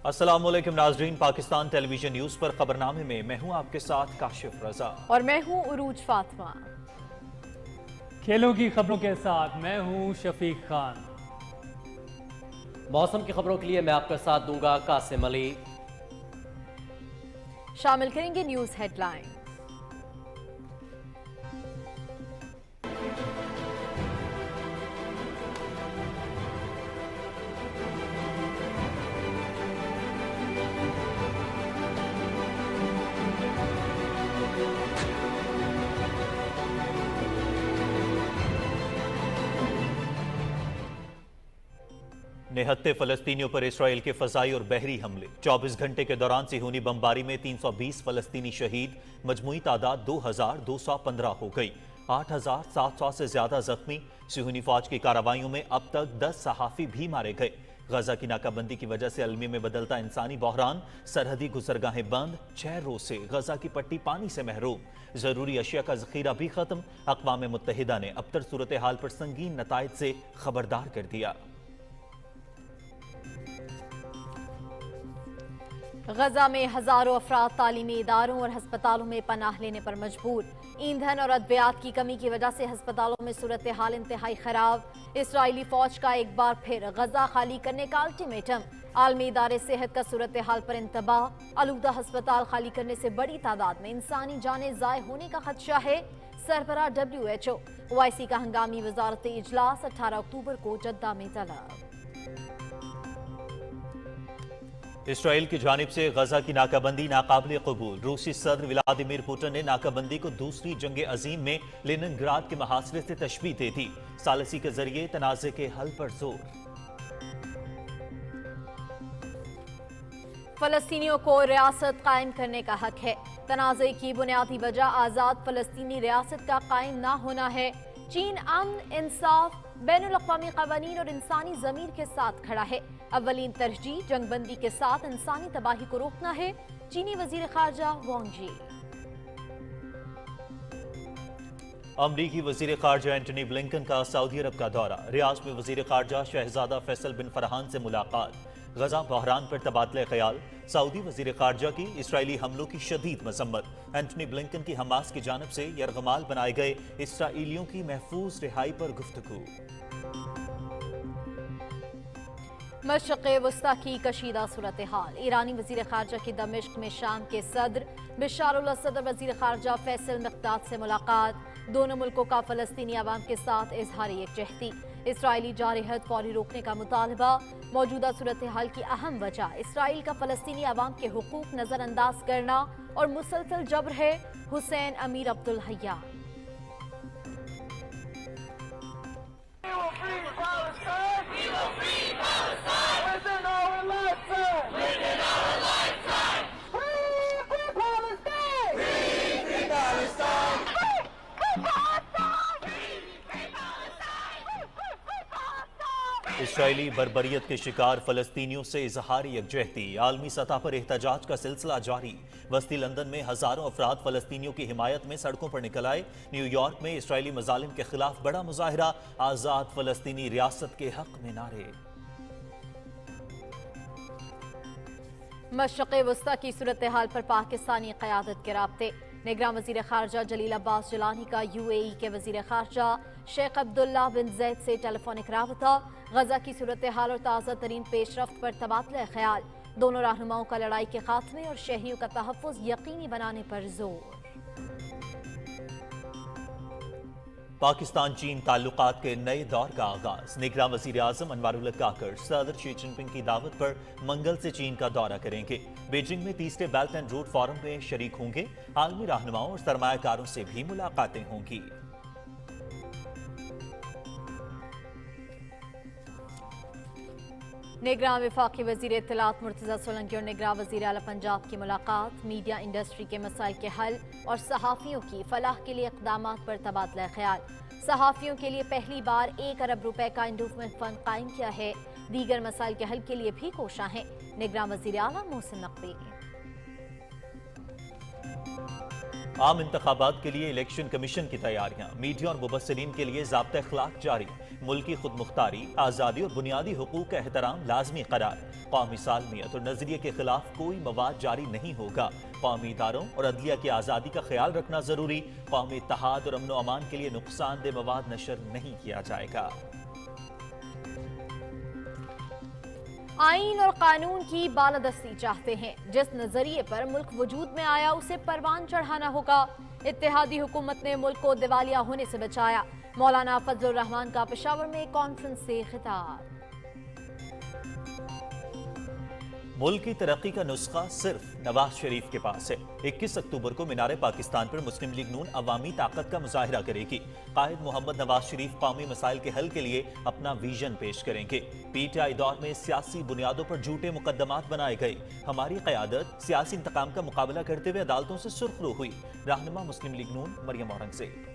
السلام علیکم ناظرین، پاکستان ٹیلی ویژن نیوز پر خبرنامے میں میں ہوں آپ کے ساتھ کاشف رضا اور میں ہوں عروج فاطمہ۔ کھیلوں کی خبروں کے ساتھ میں ہوں شفیق خان۔ موسم کی خبروں کے لیے میں آپ کا ساتھ دوں گا قاسم علی۔ شامل کریں گے نیوز ہیڈ لائن۔ نہتے فلسطینیوں پر اسرائیل کے فضائی اور بحری حملے، 24 گھنٹے کے دوران صہیونی بمباری میں 320 فلسطینی شہید، مجموعی تعداد 2215 ہو گئی، 8700 سے زیادہ زخمی۔ صہیونی فوج کی کارروائیوں میں اب تک 10 صحافی بھی مارے گئے۔ غزہ کی ناکہ بندی کی وجہ سے المیہ میں بدلتا انسانی بحران، سرحدی گزرگاہیں بند، 6 روز سے غزہ کی پٹی پانی سے محروم، ضروری اشیاء کا ذخیرہ بھی ختم۔ اقوام متحدہ نے ابتر صورتحال پر سنگین نتائج سے خبردار کر دیا۔ غزہ میں ہزاروں افراد تعلیمی اداروں اور ہسپتالوں میں پناہ لینے پر مجبور۔ ایندھن اور ادویات کی کمی کی وجہ سے ہسپتالوں میں صورتحال انتہائی خراب۔ اسرائیلی فوج کا ایک بار پھر غزہ خالی کرنے کا الٹیمیٹم۔ عالمی ادارے صحت کا صورتحال پر انتباہ۔ آلودہ ہسپتال خالی کرنے سے بڑی تعداد میں انسانی جانیں ضائع ہونے کا خدشہ ہے۔ سربراہ WHO OIC کا ہنگامی وزارتی اجلاس 18 اکتوبر کو جدہ میں طلب۔ اسرائیل کی جانب سے غزہ کی ناکہ بندی ناقابل قبول۔ روسی صدر ولادیمیر پوٹن نے ناکہ بندی کو دوسری جنگ عظیم میں لیننگراڈ کے محاصرے سے تشبیہ دے دی۔ ثالثی کے ذریعے تنازع کے حل پر زور۔ فلسطینیوں کو ریاست قائم کرنے کا حق ہے۔ تنازع کی بنیادی وجہ آزاد فلسطینی ریاست کا قائم نہ ہونا ہے۔ چین امن، انصاف، بین الاقوامی قوانین اور انسانی ضمیر کے ساتھ کھڑا ہے۔ اولین ترجیح جنگ بندی کے ساتھ انسانی تباہی کو روکنا ہے۔ چینی وزیر خارجہ وانگ جی۔ امریکی وزیر خارجہ اینٹنی بلنکن کا سعودی عرب کا دورہ۔ ریاض میں وزیر خارجہ شہزادہ فیصل بن فرحان سے ملاقات۔ غزہ بحران پر تبادلہ خیال۔ سعودی وزیر خارجہ کی اسرائیلی حملوں کی شدید مذمت۔ اینٹنی بلنکن کی حماس کی جانب سے یرغمال بنائے گئے اسرائیلیوں کی محفوظ رہائی پر گفتگو۔ مشرق وسطی کی کشیدہ صورتحال۔ ایرانی وزیر خارجہ کی دمشق میں شام کے صدر بشار الاسد اور وزیر خارجہ فیصل مقداد سے ملاقات۔ دونوں ملکوں کا فلسطینی عوام کے ساتھ اظہار یکجہتی۔ اسرائیلی جارحیت فوری روکنے کا مطالبہ۔ موجودہ صورتحال کی اہم وجہ اسرائیل کا فلسطینی عوام کے حقوق نظر انداز کرنا اور مسلسل جبر ہے۔ حسین امیر عبدالحیاں۔ اسرائیلی بربریت کے شکار فلسطینیوں سے اظہار یکجہتی۔ عالمی سطح پر احتجاج کا سلسلہ جاری۔ وسطی لندن میں ہزاروں افراد فلسطینیوں کی حمایت میں سڑکوں پر نکل آئے۔ نیو یارک میں اسرائیلی مظالم کے خلاف بڑا مظاہرہ۔ آزاد فلسطینی ریاست کے حق میں نعرے۔ مشرق وسطی کی صورتحال پر پاکستانی قیادت کے رابطے۔ نگراں وزیر خارجہ جلیل عباس جیلانی کا UAE کے وزیر خارجہ شیخ عبداللہ بن زید سے ٹیلی فونک رابطہ۔ غزہ کی صورتحال اور تازہ ترین پیش رفت پر تبادلہ خیال۔ دونوں رہنماؤں کا لڑائی کے خاتمے اور شہریوں کا تحفظ یقینی بنانے پر زور۔ پاکستان چین تعلقات کے نئے دور کا آغاز۔ نگراں وزیر اعظم انوار اللہ کاکڑ صدر شی جن پنگ کی دعوت پر منگل سے چین کا دورہ کریں گے۔ بیجنگ میں تیسرے بیلٹ اینڈ روڈ فورم میں شریک ہوں گے۔ عالمی رہنماؤں اور سرمایہ کاروں سے بھی ملاقاتیں ہوں گی۔ نگراں وفاقی وزیر اطلاعات مرتضی سولنگی اور نگراں وزیر اعلیٰ پنجاب کی ملاقات۔ میڈیا انڈسٹری کے مسائل کے حل اور صحافیوں کی فلاح کے لیے اقدامات پر تبادلہ خیال۔ صحافیوں کے لیے پہلی بار 1 ارب روپے کا انڈوومنٹ فنڈ قائم کیا ہے۔ دیگر مسائل کے حل کے لیے بھی کوشاں ہیں۔ نگراں وزیر اعلیٰ محسن نقوی۔ आम इंतखाबात के लिए इलेक्शन कमीशन की तैयारियां, मीडिया और मुबस्सिरीन के लिए ज़ाब्ता अखलाक जारी, मुल्की खुद मुख्तारी, आज़ादी और बुनियादी हुकूक का एहतराम लाजमी करार, कौमी सालमियत और नजरिए के खिलाफ कोई मवाद जारी नहीं होगा, कौमी इदारों और अदलिया की आज़ादी का ख्याल रखना जरूरी, कौमी इत्तेहाद और अमन अमान के लिए नुकसानदेह मवाद नशर नहीं किया जाएगा। आईन और कानून की बालादस्ती चाहते हैं, जिस नजरिए पर मुल्क वजूद में आया उसे परवान चढ़ाना होगा। इत्तेहादी हुकूमत ने मुल्क को दिवालिया होने से बचाया। मौलाना फजलुर रहमान का पेशावर में कॉन्फ्रेंस से खिताब। मुल्क की तरक्की का नुस्खा सिर्फ नवाज शरीफ के पास है। 21 अक्टूबर को मीनार पाकिस्तान पर मुस्लिम लीग नून अवामी ताकत का मुजाहिरा करेगी। कायद मोहम्मद नवाज शरीफ कौमी मसाइल के हल के लिए अपना विजन पेश करेंगे। पीटीआई दौर में सियासी बुनियादों पर झूठे मुकदमात बनाए गए। हमारी क़यादत सियासी इंतकाम का मुकाबला करते हुए अदालतों से सुर्खरू हुई। रहनुमा मुस्लिम लीग नून मरियम औरंगजेब।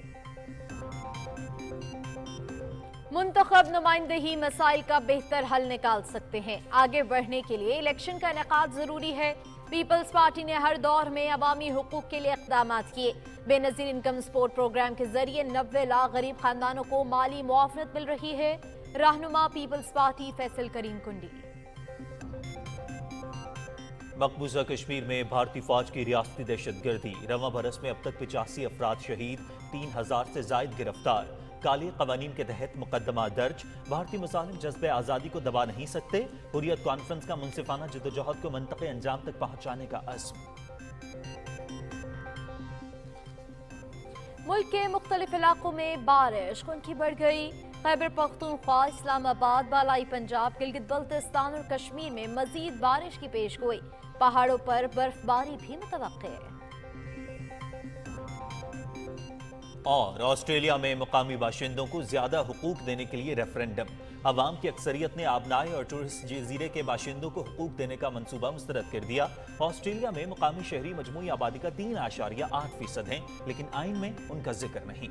मुंतखब नुमाइंदगी मसाइल का बेहतर हल निकाल सकते हैं। आगे बढ़ने के लिए इलेक्शन का इनेकाद जरूरी है। पीपल्स पार्टी ने हर दौर में अवामी हुकूक के लिए इक़दाम किए। बेनज़ीर इनकम सपोर्ट प्रोग्राम के जरिए 90 लाख गरीब खानदानों को माली मुआवनत मिल रही है। रहनुमा पीपल्स पार्टी फैसल करीम कुंडी। मकबूजा कश्मीर में भारतीय फौज की रियासती दहशतगर्दी, रवां बरस में अब तक 85 अफराद शहीद, 3000 से जायद गिरफ्तार। काले कवानीन के तहत मुकदमा दर्ज। भारतीय मुजाहिम जज्बे आज़ादी को दबा नहीं सकते। हुर्रियत कॉन्फ्रेंस का मुनसिफाना जद्दोजहद को मंतक़े अंजाम तक पहुंचाने का अज़्म। मुल्क के मुख्तलिफ इलाकों में बारिश खुनकी बढ़ गई। खैबर पख्तूनख्वा, इस्लामाबाद, बालाई पंजाब, गिलगित बल्तिस्तान और कश्मीर में मजीद बारिश की पेशगोई। पहाड़ों पर बर्फबारी भी मुतवक्के है। और ऑस्ट्रेलिया में मुकामी बाशिंदों को ज्यादा हुकूक देने के लिए रेफरेंडम। अवाम की अक्सरियत ने आबनाए और टूरिस्ट जजीरे के बाशिंदों को हुकूक देने का मंसूबा मुस्तरद कर दिया। ऑस्ट्रेलिया में मुकामी शहरी मजमूई आबादी का 3.8% है, लेकिन आइन में उनका जिक्र नहीं।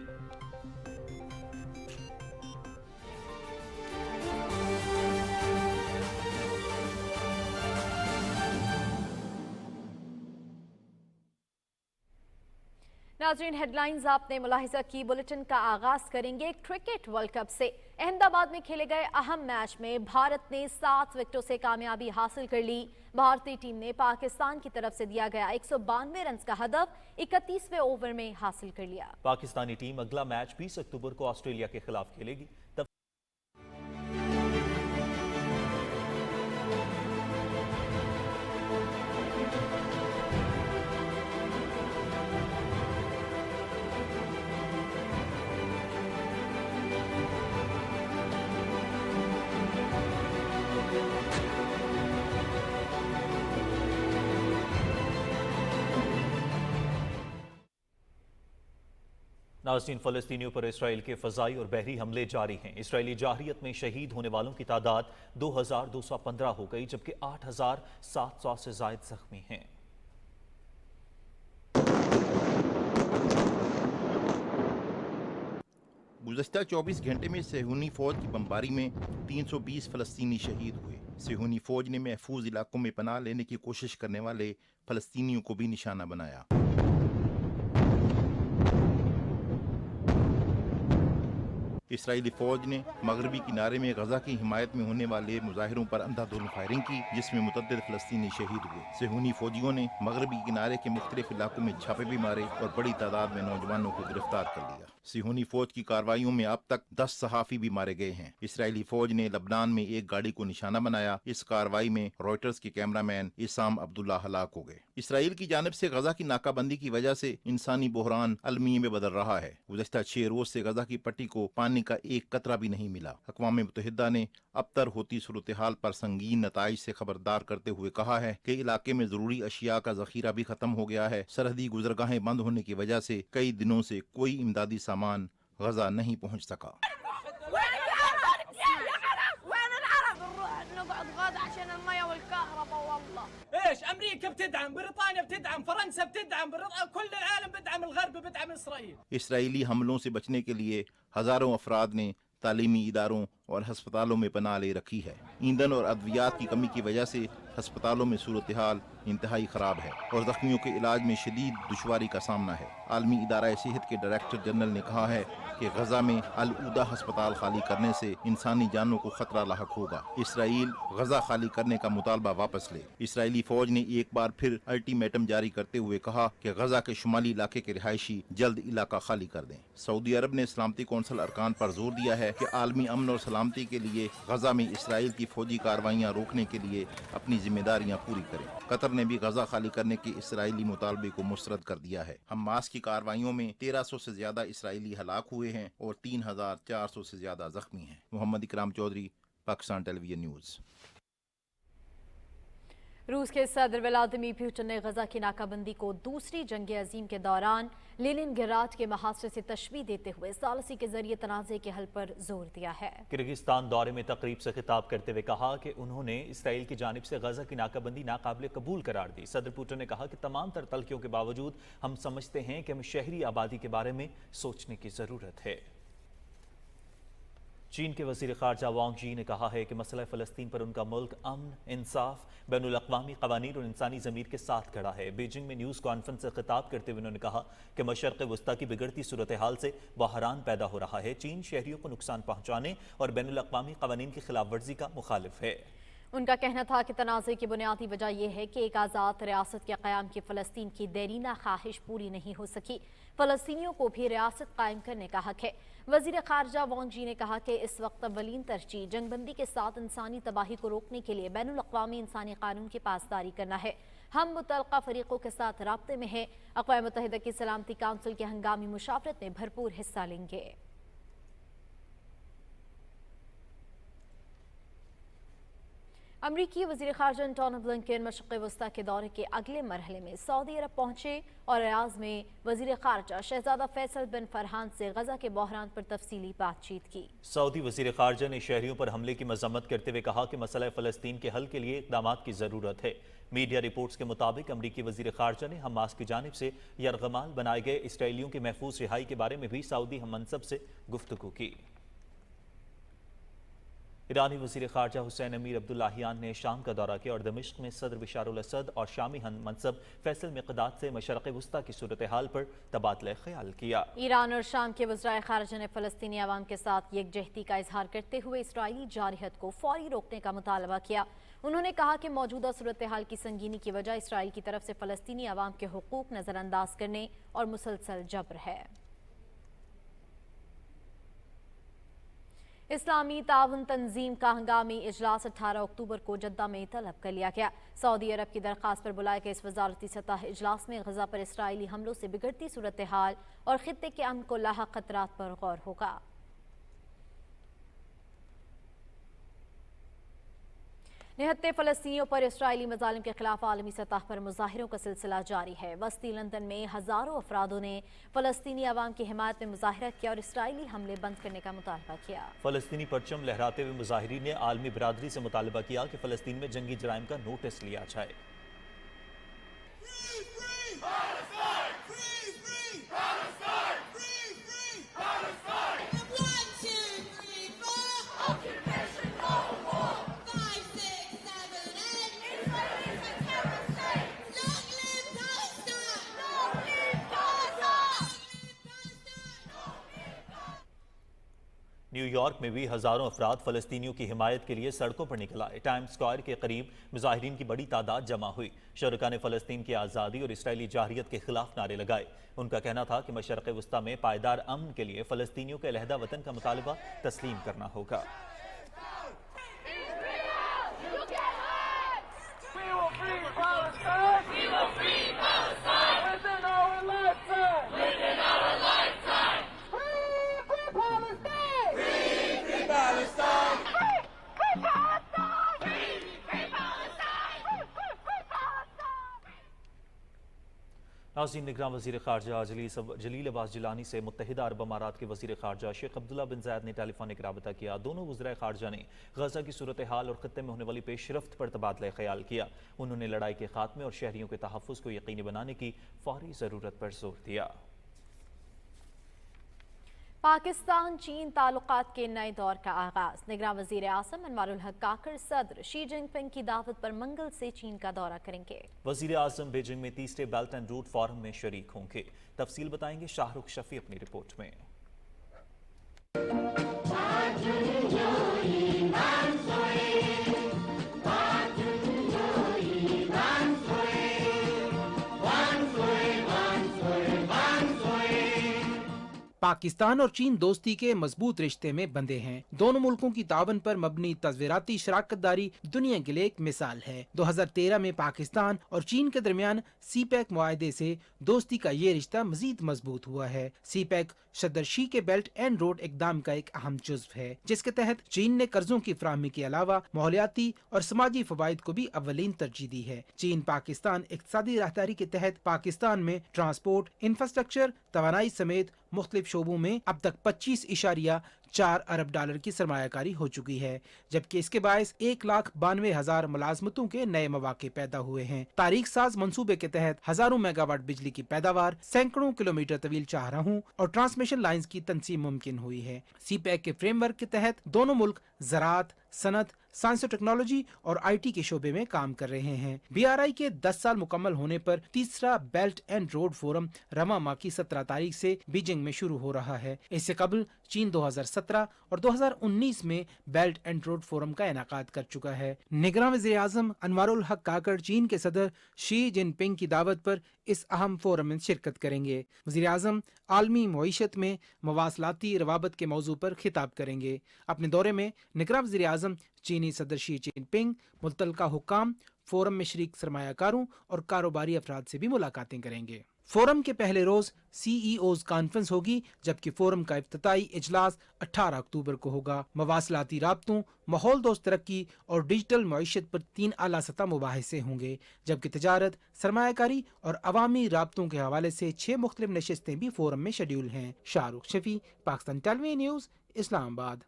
नाज़रीन, हेडलाइंस आपने मुलाहिजा की। बुलेटिन का आगाज करेंगे एक क्रिकेट वर्ल्ड कप से। अहमदाबाद में खेले गए अहम मैच में भारत ने 7 विकेटों से कामयाबी हासिल कर ली। भारतीय टीम ने पाकिस्तान की तरफ से दिया गया 192 रन का हदफ 31वें ओवर में हासिल कर लिया। पाकिस्तानी टीम अगला मैच 20 अक्टूबर को ऑस्ट्रेलिया के खिलाफ खेलेगी। नाज़रीन, फ़लस्तीनियों पर इसराइल के फ़ज़ाई और बहरी हमले जारी हैं। इसराइली जाहिरियत में शहीद होने वालों की तादाद 2215 हो गई, जबकि 8700 से ज़ायद ज़ख्मी हैं। गुज़श्ता 24 घंटे में सेहूनी फ़ौज की बमबारी में 320 फ़लस्तीनी शहीद हुए। सेहूनी फ़ौज ने महफूज इलाकों में पनाह लेने की कोशिश करने वाले फ़लस्तीनियों को भी निशाना बनाया। इसराइली फ़ौज ने मगरबी किनारे में गजा की हिमायत में होने वाले मुजाहिरों पर अंधाधुंध फायरिंग की, जिसमें मुतअद्दिद फ़लस्तीनी शहीद हुए। सेहूनी फ़ौजियों ने मगरबी किनारे के मुख्तलिफ इलाकों में छापे भी मारे और बड़ी तादाद में नौजवानों को गिरफ्तार कर लिया। सेहूनी फ़ौज की कार्रवाइयों में अब तक 10 सहाफ़ी भी मारे गए हैं। इसराइली फ़ौज ने लबनान में एक गाड़ी को निशाना बनाया। इस कार्रवाई में रॉयटर्स के कैमरामैन इसाम अब्दुल्ला हलाक हो गए। इसराइल की जानिब से गजा की नाकाबंदी की वजह से इंसानी बहरान अलमी में बदल रहा है। गुज़श्ता 6 रोज से गजा की पट्टी को पानी का एक कतरा भी नहीं मिला। अक़वाम मुत्तहिदा ने अब तर होती सूरत हाल पर संगीन नताइज से खबरदार करते हुए कहा है कि इलाके में जरूरी अशिया का जखीरा भी खत्म हो गया है। सरहदी गुजरगाहें बंद होने की वजह से कई दिनों से कोई इमदादी सामान गजा नहीं पहुँच सका। अमेरिका بتدعم بريطانيا بتدعم فرنسا بتدعم كل العالم بدعم الغرب بدعم إسرائيल। इसराइली हमलों से बचने के लिए हजारों अफराद ने तालीमी इदारों और हस्पतालों में पनाह ले रखी है। ईंधन और अद्वियात की कमी की वजह से हस्पतालों में सूरत हाल इंतहाई ख़राब है और ज़ख्मियों के इलाज में शदीद दुश्वारी का सामना है। आलमी इदारा सेहत के डायरेक्टर जनरल ने कहा है कि गजा में अल उदा हस्पताल खाली करने से इंसानी जानों को खतरा लाहक होगा। इसराइल गजा खाली करने का मुतालबा वापस ले। इसराइली फौज ने एक बार फिर अल्टीमेटम जारी करते हुए कहा कि गजा के शुमाली इलाके के रिहायशी जल्द इलाका खाली कर दें। सऊदी अरब ने सलामती कौंसिल अरकान पर जोर दिया है कि आलमी अमन और सलामती के लिए गजा में इसराइल की फौजी कार्रवाइयाँ रोकने के लिए अपनी जिम्मेदारियाँ पूरी करें। कतर ने भी गजा खाली करने के इसराइली मुतालबे को मुस्तरद कर दिया है। हमास की कार्रवाइयों में 1300 से ज्यादा इसराइली हलाक हुए हैं और 3400 से ज्यादा जख्मी हैं। मोहम्मद इकराम चौधरी, पाकिस्तान टेलीविजन न्यूज़। रूस के सदर व्लादिमीर पुतिन ने गजा की नाकाबंदी को दूसरी जंग अजीम के दौरान लेनिनग्राद के मुहासरे से तशबीह देते हुए सालसी के जरिए तनाज़े के हल पर जोर दिया है। किर्गिस्तान दौरे में तकरीब से खिताब करते हुए कहा कि उन्होंने इसराइल की जानिब से गजा की नाकाबंदी नाकाबिले कबूल करार दी। सदर पुतिन ने कहा कि तमाम तर तलखियों के बावजूद हम समझते हैं कि हमें शहरी आबादी के बारे में सोचने की ज़रूरत है। चीन के वज़ीर ख़ारजा वांग यी ने कहा है कि मसला फ़लस्तीन पर उनका मुल्क अमन, इंसाफ, बैनुल अक़वामी क़वानीन और इंसानी ज़मीर के साथ खड़ा है। बीजिंग में न्यूज़ कॉन्फ्रेंस से खिताब करते हुए उन्होंने कहा कि मशरक़ वस्ता की बिगड़ती सूरत हाल से बहरान पैदा हो रहा है। चीन शहरियों को नुकसान पहुँचाने और बैनुल अक़वामी क़वानीन की खिलाफ वर्जी का मुखालिफ है। उनका कहना था कि तनाज़े की बुनियादी वजह यह है कि एक आज़ाद रियासत के क़याम की फ़लस्तीन की देरीना ख्वाहिश पूरी नहीं हो सकी। फ़लस्तीनियों को भी रियासत कायम करने का हक है। वज़ीर ख़ारजा वांग यी ने कहा कि इस वक्त अव्वलीन तरजीह जंगबंदी के साथ इंसानी तबाही को रोकने के लिए बैनुल अक़वामी इंसानी कानून की पासदारी करना है। हम मुतल्लिक़ा फ़रीक़ों के साथ राब्ते में हैं। अक़वाम मुत्तहिदा की सलामती काउंसिल की हंगामी मुशावरत में भरपूर हिस्सा लेंगे। अमरीकी वज़ीर ख़ारजा एंटोनी ब्लिंकन मशरिक़ वस्ता के दौरे के अगले मरहले में सऊदी अरब पहुंचे और रियाद में वज़ीर ख़ारजा शहज़ादा फैसल बिन फरहान से गजा के बहरान पर तफसीली बातचीत की। सऊदी वज़ीर ख़ारजा ने शहरियों पर हमले की मज़म्मत करते हुए कहा कि मसला फ़लस्तीन के हल के लिए इक़दामात की ज़रूरत है। मीडिया रिपोर्ट्स के मुताबिक अमरीकी वज़ीर ख़ारजा ने हमास की जानिब से यरगमाल बनाए गए इसराइलियों की महफूज रिहाई के बारे में भी सऊदी हममनसब से गुफ्तगू की। ईरानी वज़ीर ख़ारजा हुसैन अमीर अब्दुल्लाहियान ने शाम का दौरा किया और दमिश्क में सदर बशारुल असद और शामी हम मनसब फैसल मिक़दाद से मशरक़ वस्ता की सूरत हाल पर तबादला ख्याल किया। ईरान और शाम के वज़राए ख़ारजा ने फ़लस्तीनी अवाम के साथ यकजहती का इजहार करते हुए इसराइली जारहत को फौरी रोकने का मुतालबा किया। उन्होंने कहा कि मौजूदा सूरत हाल की संगीनी की वजह इसराइल की तरफ से फ़लस्तीनी अवाम के हुकूक नज़रअंदाज करने और मुसलसल जबर है। इस्लामी ताउन तंजीम का हंगामी इजलास 18 अक्टूबर को जद्दा में तलब कर लिया गया। सऊदी अरब की दरख्वास्त पर बुलाए गए इस वजारती सतह इजलास में गजा पर इसराइली हमलों से बिगड़ती सूरत हाल और खित्ते के अमन को लाहक खतरात पर गौर होगा। निहत्ते फ़लस्तीनियों पर इसराइली मज़ालिम के खिलाफ आलमी सतह पर मुजाहिरों का सिलसिला जारी है। वस्ती लंदन में हज़ारों अफरादों ने फ़लस्तीनी अवाम की हिमायत में मुजाहरा किया और इसराइली हमले बंद करने का मुतालबा किया। फ़लस्तीनी परचम लहराते हुए मुजाहिरीन ने आलमी बिरादरी से मुतालबा किया कि फ़लस्तीन में जंगी जराइम का नोटिस लिया जाए। न्यूयॉर्क में भी हज़ारों अफराद फ़लस्तीनियों की हिमायत के लिए सड़कों पर निकल आए। टाइम्स स्क्वायर के करीब मुजाहिरीन की बड़ी तादाद जमा हुई। शुरका ने फ़लस्तीन की आज़ादी और इसराइली जारहियत के खिलाफ नारे लगाए। उनका कहना था कि मशरक़ वस्ता में पायदार अमन के लिए फ़लस्तीनियों के अलहदा वतन का मुतालबा तस्लीम करना होगा। नाज़रीन, निगरान वज़ीर ख़ारजा जलील अब्बास जिलानी से मुत्तहिदा अरब अमारात के वज़ीर ख़ारजा शेख अब्दुल्ला बिन ज़ायद ने टेलीफोनिक राबता किया। दोनों वज़राए ख़ारजा ने गजा की सूरत हाल और ख़त्ते में होने वाली पेशरफ्त पर तबादला ख्याल किया। उन्होंने लड़ाई के खात्मे और शहरियों के तहफ़्फ़ुज़ को यकीनी बनाने की फ़ौरी ज़रूरत पर जोर दिया। पाकिस्तान चीन ताल्लुकात के नए दौर का आगाज। निगरान वजीर आज़म अनवारुल हक काकर सदर शी जिनपिंग की दावत पर मंगल से चीन का दौरा करेंगे। वजीर आज़म बीजिंग में तीसरे बेल्ट एंड रोड फोरम में शरीक होंगे। तफसील बताएंगे शाहरुख शफी अपनी रिपोर्ट में। पाकिस्तान और चीन दोस्ती के मजबूत रिश्ते में बंधे हैं। दोनों मुल्कों की तावन पर मबनी तज़वीराती शराकतदारी दुनिया के लिए एक मिसाल है। 2013 में पाकिस्तान और चीन के दरमियान सीपैक मुआहदे से दोस्ती का ये रिश्ता मजीद मजबूत हुआ है। सीपैक सदर शी के बेल्ट एंड रोड इकदाम का एक अहम जुज़्व है, जिसके तहत चीन ने कर्जों की फराहमी के अलावा माहौलियाती और समाजी फवाइद को भी अव्वलीन तरजीह दी है। चीन पाकिस्तान इक़्तिसादी राहदारी के तहत पाकिस्तान में ट्रांसपोर्ट, इंफ्रास्ट्रक्चर, तवानाई समेत मुख्तलिफ शोबों में अब तक 25.4 अरब डॉलर की सरमायाकारी हो चुकी है, जबकि इसके बायस 1,92,000 मुलाजमतों के नए मौके पैदा हुए हैं। तारीख साज मंसूबे के तहत हजारों मेगावाट बिजली की पैदावार, सैकड़ों किलोमीटर तवील चाहराहों और ट्रांसमिशन लाइन्स की तंसीम मुमकिन हुई है। सीपैक के फ्रेमवर्क के तहत दोनों मुल्क ज़राअत, सनत, साइंस और टेक्नोलॉजी और आईटी के शोबे में काम कर रहे हैं। बीआरआई के 10 साल मुकम्मल होने पर तीसरा बेल्ट एंड रोड फोरम रवा माह की 17 तारीख से बीजिंग में शुरू हो रहा है। इससे कबल चीन 2017 और 2019 में बेल्ट एंड रोड फोरम का इनेकाद कर चुका है। निगरान वज़ीर आज़म अनवारुल हक काकर चीन के सदर शी जिनपिंग की दावत पर इस अहम फोरम में शिरकत करेंगे। वज़ीर आज़म आलमी मईशत में मवासलाती रवाबत के मौजू पर खिताब करेंगे। अपने दौरे में निगरान वज़ीर आज़म चीनी सदर शी जिनपिंग, मुतलका हुक्काम, फोरम में शरीक सरमायाकारों और कारोबारी अफराद से भी मुलाकातें करेंगे। फोरम के पहले रोज CEOs कॉन्फ्रेंस होगी, जबकि फोरम का इफ्तिताई इजलास 18 अक्टूबर को होगा। मवासलाती राब्तों, माहौल दोस्त तरक्की और डिजिटल मईशत पर 3 आला सतह मुबाहिसे होंगे, जबकि तजारत, सरमायाकारी और अवामी राब्तों के हवाले से 6 मुख्तलिफ नशिस्तें भी फोरम में शेड्यूल हैं। Shahrukh Shafi, Pakistan television news, Islamabad.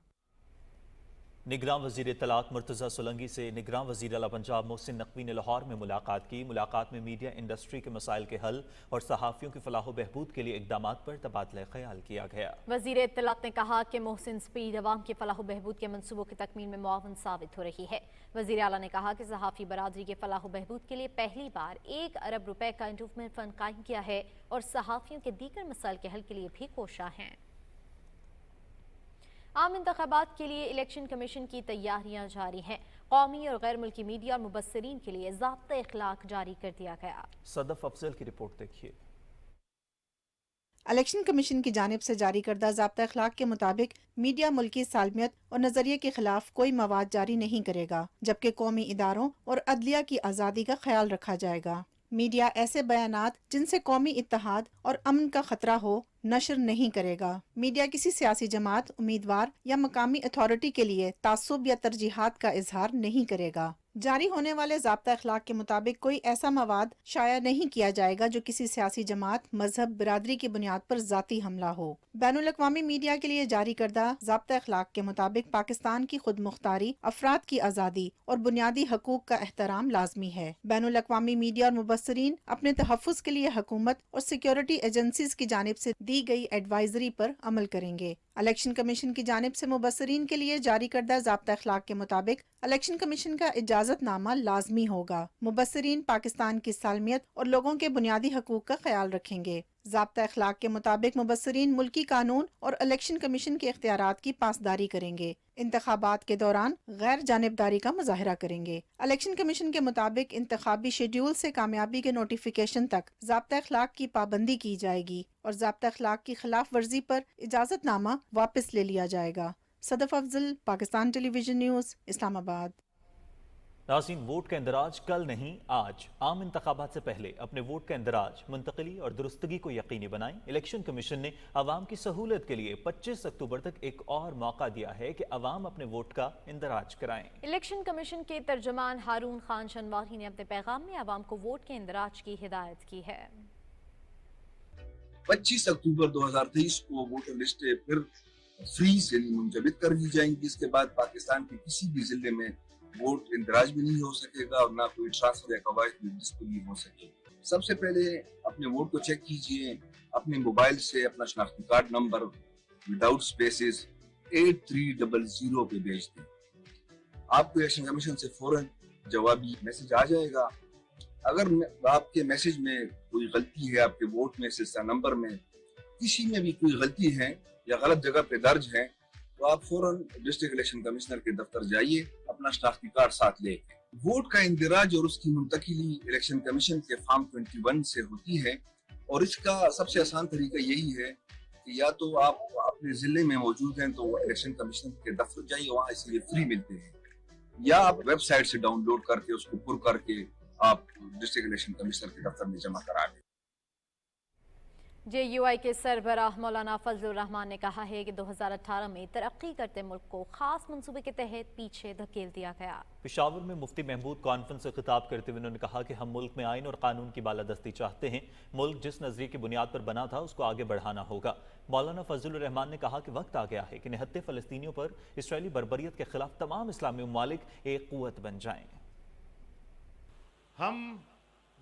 निगरान वजीर इत्तलात मुर्तज़ा सोलंकी से निगरान वजीर आला पंजाब मोहसिन नकवी ने लाहौर में मुलाकात की। मुलाकात में मीडिया इंडस्ट्री के मसाइल के हल और सहाफ़ियों की फलाह व बहबूद के लिए इक़दामात पर तबादला ख्याल किया गया। वजीर इत्तलात ने कहा कि मोहसिन स्पीड अवाम की फलाह व बहबूद के मनसूबों की तकमील में मुआवन साबित हो रही है। वजीर आला ने कहा कि सहाफ़ी बरादरी के फलाह व बहबूद के लिए पहली बार 1 अरब रुपए का इंडोवमेंट फंड कायम किया है और सहाफ़ियों के दीगर मसाइल के हल के लिए भी कोशा हैं। आम इंतखाबात के लिए इलेक्शन कमीशन की तैयारियां जारी हैं। कौमी और गैर मुल्की मीडिया और मुबस्सरीन के लिए ज़ाब्ता इखलाक जारी कर दिया गया। सदफ अफजल की रिपोर्ट देखिए। इलेक्शन कमीशन की जानिब से जारी करदा ज़ाब्ता इखलाक के मुताबिक मीडिया मुल्की सालमियत और नजरिए के खिलाफ कोई मवाद जारी नहीं करेगा, जबकि कौमी इदारों और अदलिया की आज़ादी का ख्याल रखा जाएगा। मीडिया ऐसे बयानात जिनसे कौमी इत्तेहाद और अमन का खतरा हो नशर नहीं करेगा। मीडिया किसी सियासी जमात, उम्मीदवार या मकामी अथॉरिटी के लिए तासुब या तरजीहात का इजहार नहीं करेगा। जारी होने वाले ज़ाब्ता इखलाक के मुताबिक कोई ऐसा मवाद शाया नहीं किया जाएगा जो किसी सियासी जमात, मजहब, बिरादरी की बुनियाद पर ज़ाती हमला हो। बैनुल अक़वामी मीडिया के लिए जारी करदा ज़ाब्ता इखलाक के मुताबिक पाकिस्तान की खुद मुख्तारी, अफराद की आज़ादी और बुनियादी हकूक का एहतराम लाजमी है। बैनुल अक़वामी मीडिया और मुबस्सरीन अपने तहफ़्फ़ुज़ के लिए हुकूमत और सिक्योरिटी एजेंसीज की जानिब से दी गई एडवाइजरी पर अमल करेंगे। इलेक्शन कमीशन की जानिब से मुबस्सरीन के लिए जारी करदा ज़ाब्ता इखलाक के मुताबिक इलेक्शन कमीशन का इजाज़तनामा लाजमी होगा। मुबस्सरीन पाकिस्तान की सालमियत और लोगों के बुनियादी हकूक का ख्याल रखेंगे। ज़ाब्ता इखलाक के मुताबिक मुबस्सरीन मुल्की कानून और इलेक्शन कमीशन के इख्तियारात की पासदारी करेंगे। इंतखाबात के दौरान गैर जानिबदारी का मुजाहरा करेंगे। इलेक्शन कमीशन के मुताबिक इंतखाबी शेड्यूल से कामयाबी के नोटिफिकेशन तक ज़ाब्ता इखलाक की पाबंदी की जाएगी और ज़ाब्ता इखलाक की खिलाफ वर्जी पर इजाज़तनामा वापस ले लिया जाएगा। Sadaf Afzal, Pakistan television news, Islamabad. नाज़रीन, वोट का इंदराज कल नहीं आज। आम इंतखाबात से पहले अपने वोट का इंदराज, मुंतकली और दुरुस्तगी को यकीनी बनाएं। इलेक्शन कमीशन ने आवाम की सहूलत के लिए 25 अक्टूबर तक एक और मौका दिया है कि आवाम अपने वोट का इंदराज कराएं। इलेक्शन कमीशन के तर्जुमान हारून खान शनवारी ने अपने पैगाम में आवाम को वोट के इंदराज की हिदायत की है। 25 अक्टूबर 2023 को वोटर लिस्टें फिर फ्रीज यानी मुंजमद कर दी जाएंगी। इसके बाद पाकिस्तान के किसी भी जिले में वोट इंदराज भी नहीं हो सकेगा और ना कोई ट्रांसफर या कवायद में डिस्प्ले हो सकेगा। सबसे पहले अपने वोट को चेक कीजिए। अपने मोबाइल से अपना शनाख्ती कार्ड नंबर विदाउट स्पेसेस 8300 पे भेज दें। आपको इलेक्शन कमीशन से फौरन जवाबी मैसेज आ जाएगा। अगर आपके मैसेज में कोई गलती है, आपके वोट में से नंबर में किसी में भी कोई गलती है या गलत जगह पे दर्ज है, तो आप फौरन डिस्ट्रिक्ट इलेक्शन कमिश्नर के दफ्तर जाइए, अपना शनाख्ती कार्ड साथ लेके। वोट का इंदिराज और उसकी मुंतकिली इलेक्शन कमीशन के फॉर्म 21 से होती है, और इसका सबसे आसान तरीका यही है कि या तो आप अपने जिले में मौजूद हैं तो इलेक्शन कमीशन के दफ्तर जाइए, वहाँ इसलिए फ्री मिलते हैं, या आप वेबसाइट से डाउनलोड करके उसको पुर करके आप डिस्ट्रिक्ट इलेक्शन कमिश्नर के दफ्तर में जमा करा दें। JUI के सरबराह मौलाना फजलुर रहमान ने कहा है कि 2018 में तरक्की करते मुल्क को खास मंसूबे के तहत पीछे धकेल दिया गया। पेशावर में मुफ्ती महमूद कॉन्फ्रेंस से खिताब करते हुए उन्होंने कहा कि हम मुल्क में आइन और कानून की बालादस्ती चाहते हैं। मुल्क जिस नजरिए की बुनियाद पर बना था उसको आगे बढ़ाना होगा। मौलाना फजलुर रहमान ने कहा कि वक्त आ गया है कि निहत्ते फलस्तीनियों पर इसराइली बर्बरियत के खिलाफ तमाम इस्लामी ममालिक एक कुव्वत बन जाएं। हम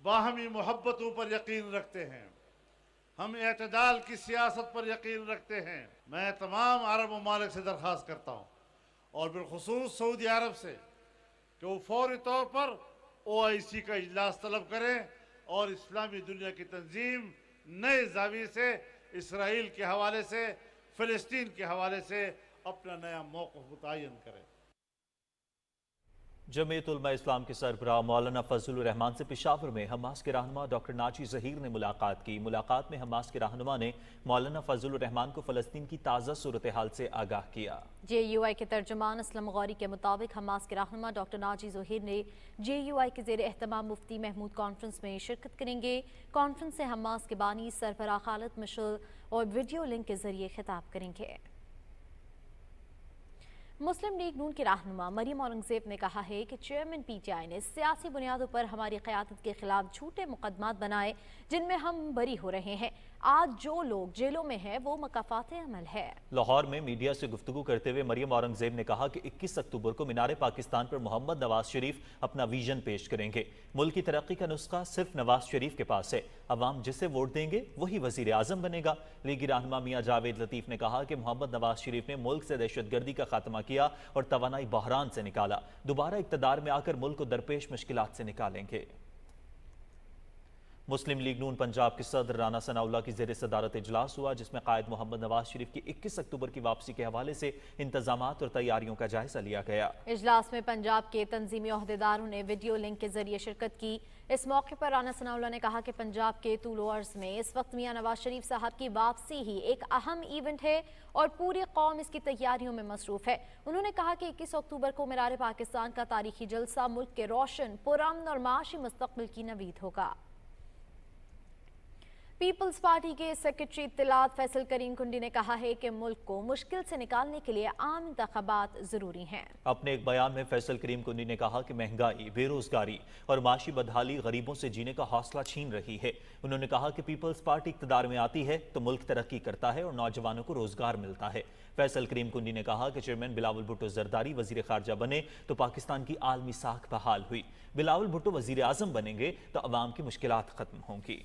बाहमी मोहब्बतों पर यकीन रखते हैं, हम एतदाल की सियासत पर यकीन रखते हैं। मैं तमाम अरब ममालिक से दरख्वास्त करता हूँ, और बिलखुसूस सऊदी अरब से, कि वो फौरी तौर पर OIC का इजलास तलब करें और इस्लामी दुनिया की तंजीम नए जाविये से इसराइल के हवाले से, फ़लस्तीन के हवाले से अपना नया मौक़िफ़ मुतय्यन करें। जमीयत उलमा इस्लाम के सरबराह मौलाना फजलुर रहमान से पेशावर में हमास के रहनुमा डॉक्टर नाजी ज़हीर ने मुलाकात की। मुलाकात में हमास के रहनुमा ने मौलाना फजलुर रहमान को फ़लस्तीन की ताज़ा सूरत हाल से आगाह किया। JUI के तर्जुमान असलम गौरी के मुताबिक हमास के रहनुमा डॉक्टर नाजी ज़हीर ने JUI के ज़ेर एहतमाम मुफ्ती महमूद कॉन्फ्रेंस में शिरकत करेंगे। कॉन्फ्रेंस से हमास के बानी सरबराह खालिद मशल और वीडियो लिंक के जरिए खिताब करेंगे। मुस्लिम लीग नून के रहनुमा मरियम औरंगजेब ने कहा है कि चेयरमैन PTI ने सियासी बुनियादों पर हमारी क़यादत के खिलाफ झूठे मुकदमात बनाए जिनमें हम बरी हो रहे हैं। आज जो लोग जेलों में हैं वो मकाफात अमल है। लाहौर में मीडिया से गुफ्तगू करते हुए मरियम औरंगजेब ने कहा कि 21 अक्टूबर को मीनार पाकिस्तान पर मोहम्मद नवाज शरीफ अपना विजन पेश करेंगे। मुल्क की तरक्की का नुस्खा सिर्फ नवाज शरीफ के पास है। अवाम जिसे वोट देंगे वही वजीर आजम बनेगा। लीगी रहनुमा मियां जावेद लतीफ ने कहा कि मोहम्मद नवाज शरीफ ने मुल्क से दहशतगर्दी का खात्मा किया और तवानाई बहरान से निकाला। दोबारा इक्तदार में आकर मुल्क को दरपेश मुश्किलात से निकालेंगे। मुस्लिम लीग नून पंजाब के सदर राना सनाउल्लाह की ज़ेर सदारत इजलास हुआ, जिसमें कायद मोहम्मद नवाज शरीफ की 21 अक्टूबर की वापसी के हवाले से इंतजामात और तैयारियों का जायजा लिया गया। इजलास में पंजाब के तंजीमी ओहदेदारों ने वीडियो लिंक के जरिए शिरकत की। इस मौके पर राना सनाउल्लाह ने कहा कि पंजाब के तूल अर्ज में इस वक्त मियां नवाज शरीफ साहब की वापसी ही एक अहम इवेंट है और पूरी कौम इसकी तैयारियों में मसरूफ है। उन्होंने कहा कि 21 अक्टूबर को मीनार पाकिस्तान का तारीखी जलसा मुल्क के रोशन, पुरअमन और माशी मुस्तकबिल की नवीद होगा। पीपल्स पार्टी के सेक्रेटरी इत्तलात फैसल करीम कुंडी ने कहा है कि मुल्क को मुश्किल से निकालने के लिए आम इंतखाबात जरूरी हैं। अपने एक बयान में फैसल करीम कुंडी ने कहा कि महंगाई, बेरोजगारी और माशी बदहाली गरीबों से जीने का हौसला छीन रही है। उन्होंने कहा कि पीपल्स पार्टी इक़्तिदार में आती है तो मुल्क तरक्की करता है और नौजवानों को रोजगार मिलता है। फैसल करीम कुंडी ने कहा कि चेयरमैन बिलावल भुट्टो जरदारी वजीर खारजा बने तो पाकिस्तान की आलमी साख बहाल हुई। बिलावल भुट्टो वजीर आजम बनेंगे तो अवाम की मुश्किलात खत्म होंगी।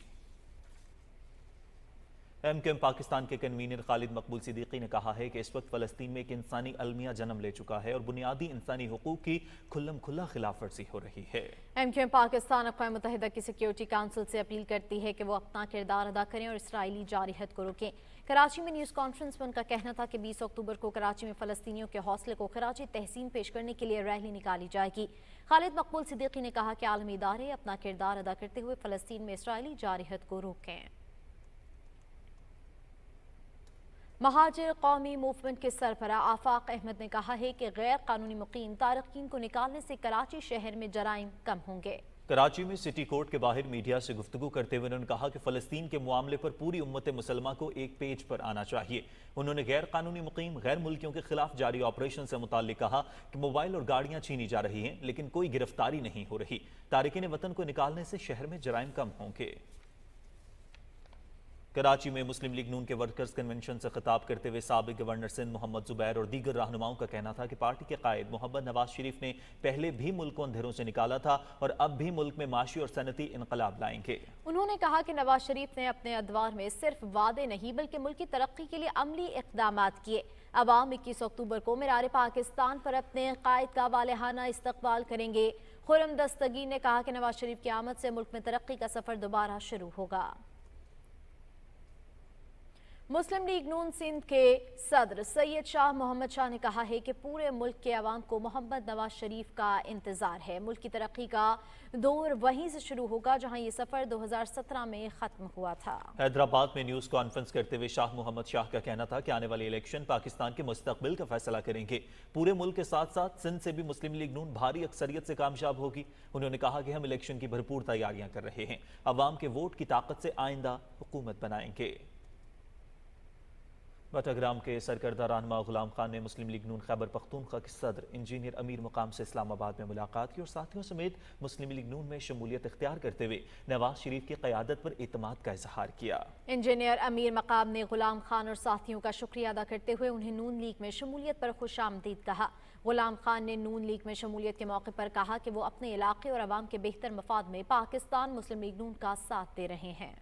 MKM पाकिस्तान के कन्वीनर खालिद मकबूल सिद्दीकी ने कहा है कि इस वक्त फ़लस्तीन में एक इंसानी अलमिया जन्म ले चुका है और बुनियादी इंसानी हुकूक की खुल्लम खुल्ला खिलाफ वर्जी हो रही है। MKM पाकिस्तान अक़वाम मुत्तहिदा की सिक्योरिटी काउंसिल से अपील करती है कि वो अपना किरदार अदा करें और इसराइली जारहत को रोकें। कराची में न्यूज़ कॉन्फ्रेंस में उनका कहना था कि 20 अक्टूबर को कराची में फ़लस्तीनियों के हौसले को खराजी तहसीन पेश करने के लिए रैली निकाली जाएगी। खालिद मकबूल सिद्दीकी ने कहा कि आलमी इदारे अपना किरदार अदा करते हुए फ़लस्तीन में इसराइली जारहत को रोकें। महाजिर कौमी मूवमेंट के सरबराह आफाक अहमद ने कहा है कि गैर कानूनी मुकीम तारकीन को निकालने से कराची शहर में जराइम कम होंगे। कराची में सिटी कोर्ट के बाहर मीडिया से गुफ्तगू करते हुए उन्होंने कहा कि फ़लस्तीन के मामले पर पूरी उम्मत मुसलमा को एक पेज पर आना चाहिए। उन्होंने गैर कानूनी मुकीम गैर मुल्कियों के खिलाफ जारी ऑपरेशन से मुताल्लिक कहा कि मोबाइल और गाड़ियां छीनी जा रही हैं लेकिन कोई गिरफ्तारी नहीं हो रही। तारिकीन वतन को निकालने से शहर में जराइम कम होंगे। कराची में मुस्लिम लीग नून के वर्कर्स कन्वेंशन से खिताब करते हुए साबिक गवर्नर सिंध मोहम्मद जुबैर और दीगर रहनुमाओं का कहना था कि पार्टी के कायद मोहम्मद नवाज शरीफ ने पहले भी मुल्क को अंधेरों से निकाला था और अब भी मुल्क में माशी और सनती इनकलाब लाएंगे। उन्होंने कहा कि नवाज शरीफ ने अपने अदवार में सिर्फ वादे नहीं बल्कि मुल्क की तरक्की के लिए अमली इक़दामात किए। अवाम 21 अक्टूबर को मीरार पाकिस्तान पर अपने कायद का वालेहाना इस्तकबाल करेंगे। खुर्रम दस्तगीर ने कहा कि नवाज शरीफ की आमद से मुल्क में तरक्की का सफर दोबारा शुरू होगा। मुस्लिम लीग नून सिंध के सदर सैयद शाह मोहम्मद शाह ने कहा है कि पूरे मुल्क के अवाम को मोहम्मद नवाज शरीफ का इंतजार है। मुल्क की तरक्की का दौर वहीं से शुरू होगा जहां ये सफर 2017 में खत्म हुआ था। हैदराबाद में न्यूज कॉन्फ्रेंस करते हुए शाह मोहम्मद शाह का कहना था कि आने वाले इलेक्शन पाकिस्तान के मुस्तकबिल का फैसला करेंगे। पूरे मुल्क के साथ साथ सिंध से भी मुस्लिम लीग नून भारी अक्सरियत से कामयाब होगी। उन्होंने कहा कि हम इलेक्शन की भरपूर तैयारियां कर रहे हैं, अवाम के वोट की ताकत से आइंदा हुकूमत बनाएंगे। बटाग्राम के सरकर्दा रहनुमा गुलाम खान ने मुस्लिम लीग नून खैबर पख्तूनख्वा के सदर इंजीनियर अमीर मुकाम से इस्लामाबाद में मुलाकात की और साथियों समेत मुस्लिम लीग नून में शमूलियत इख्तियार करते हुए नवाज शरीफ की क़यादत पर एतमाद का इजहार किया। इंजीनियर अमीर मकाम ने गुलाम खान और साथियों का शुक्रिया अदा करते हुए उन्हें नून लीग में शमूलियत पर खुशामदीद कहा। गुलाम खान ने नून लीग में शमूलियत के मौके पर कहा कि वो अपने इलाके और अवाम के बेहतर मफाद में पाकिस्तान मुस्लिम लीग नून का साथ दे रहे हैं।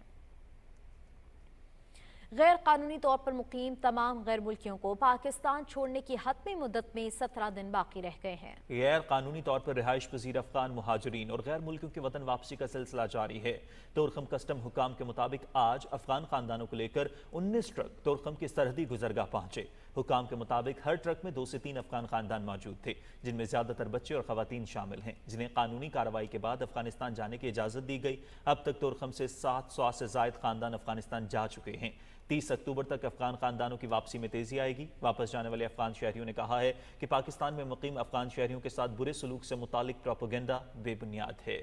गैर कानूनी तौर पर मुकीम तमाम गैर मुल्कियों को पाकिस्तान छोड़ने की हतमी मुद्दत में 17 दिन बाकी रह गए हैं। गैर कानूनी तौर पर रिहाइश पजीर अफगान मुहाजिरीन और गैर मुल्कियों की वतन वापसी का सिलसिला जारी है। तोरखम कस्टम हुकाम के मुताबिक आज अफगान खानदानों को लेकर 19 ट्रक तोरखम की सरहदी गुजरगाह पहुंचे। हुकाम के मुताबिक हर ट्रक में 2 से 3 अफगान खानदान मौजूद थे, जिनमें ज्यादातर बच्चे और खवातीन शामिल हैं, जिन्हें कानूनी कार्रवाई के बाद अफगानिस्तान जाने की इजाजत दी गई। अब तक तोरखम से 700 से जायद खानदान अफगानिस्तान जा चुके हैं। 30 अक्टूबर तक अफगान खानदानों की वापसी में तेजी आएगी। वापस जाने वाले अफगान शहरियों ने कहा है कि पाकिस्तान में मुकीम अफगान शहरियों के साथ बुरे सलूक से मुतालिक प्रोपेगेंडा बेबुनियाद है।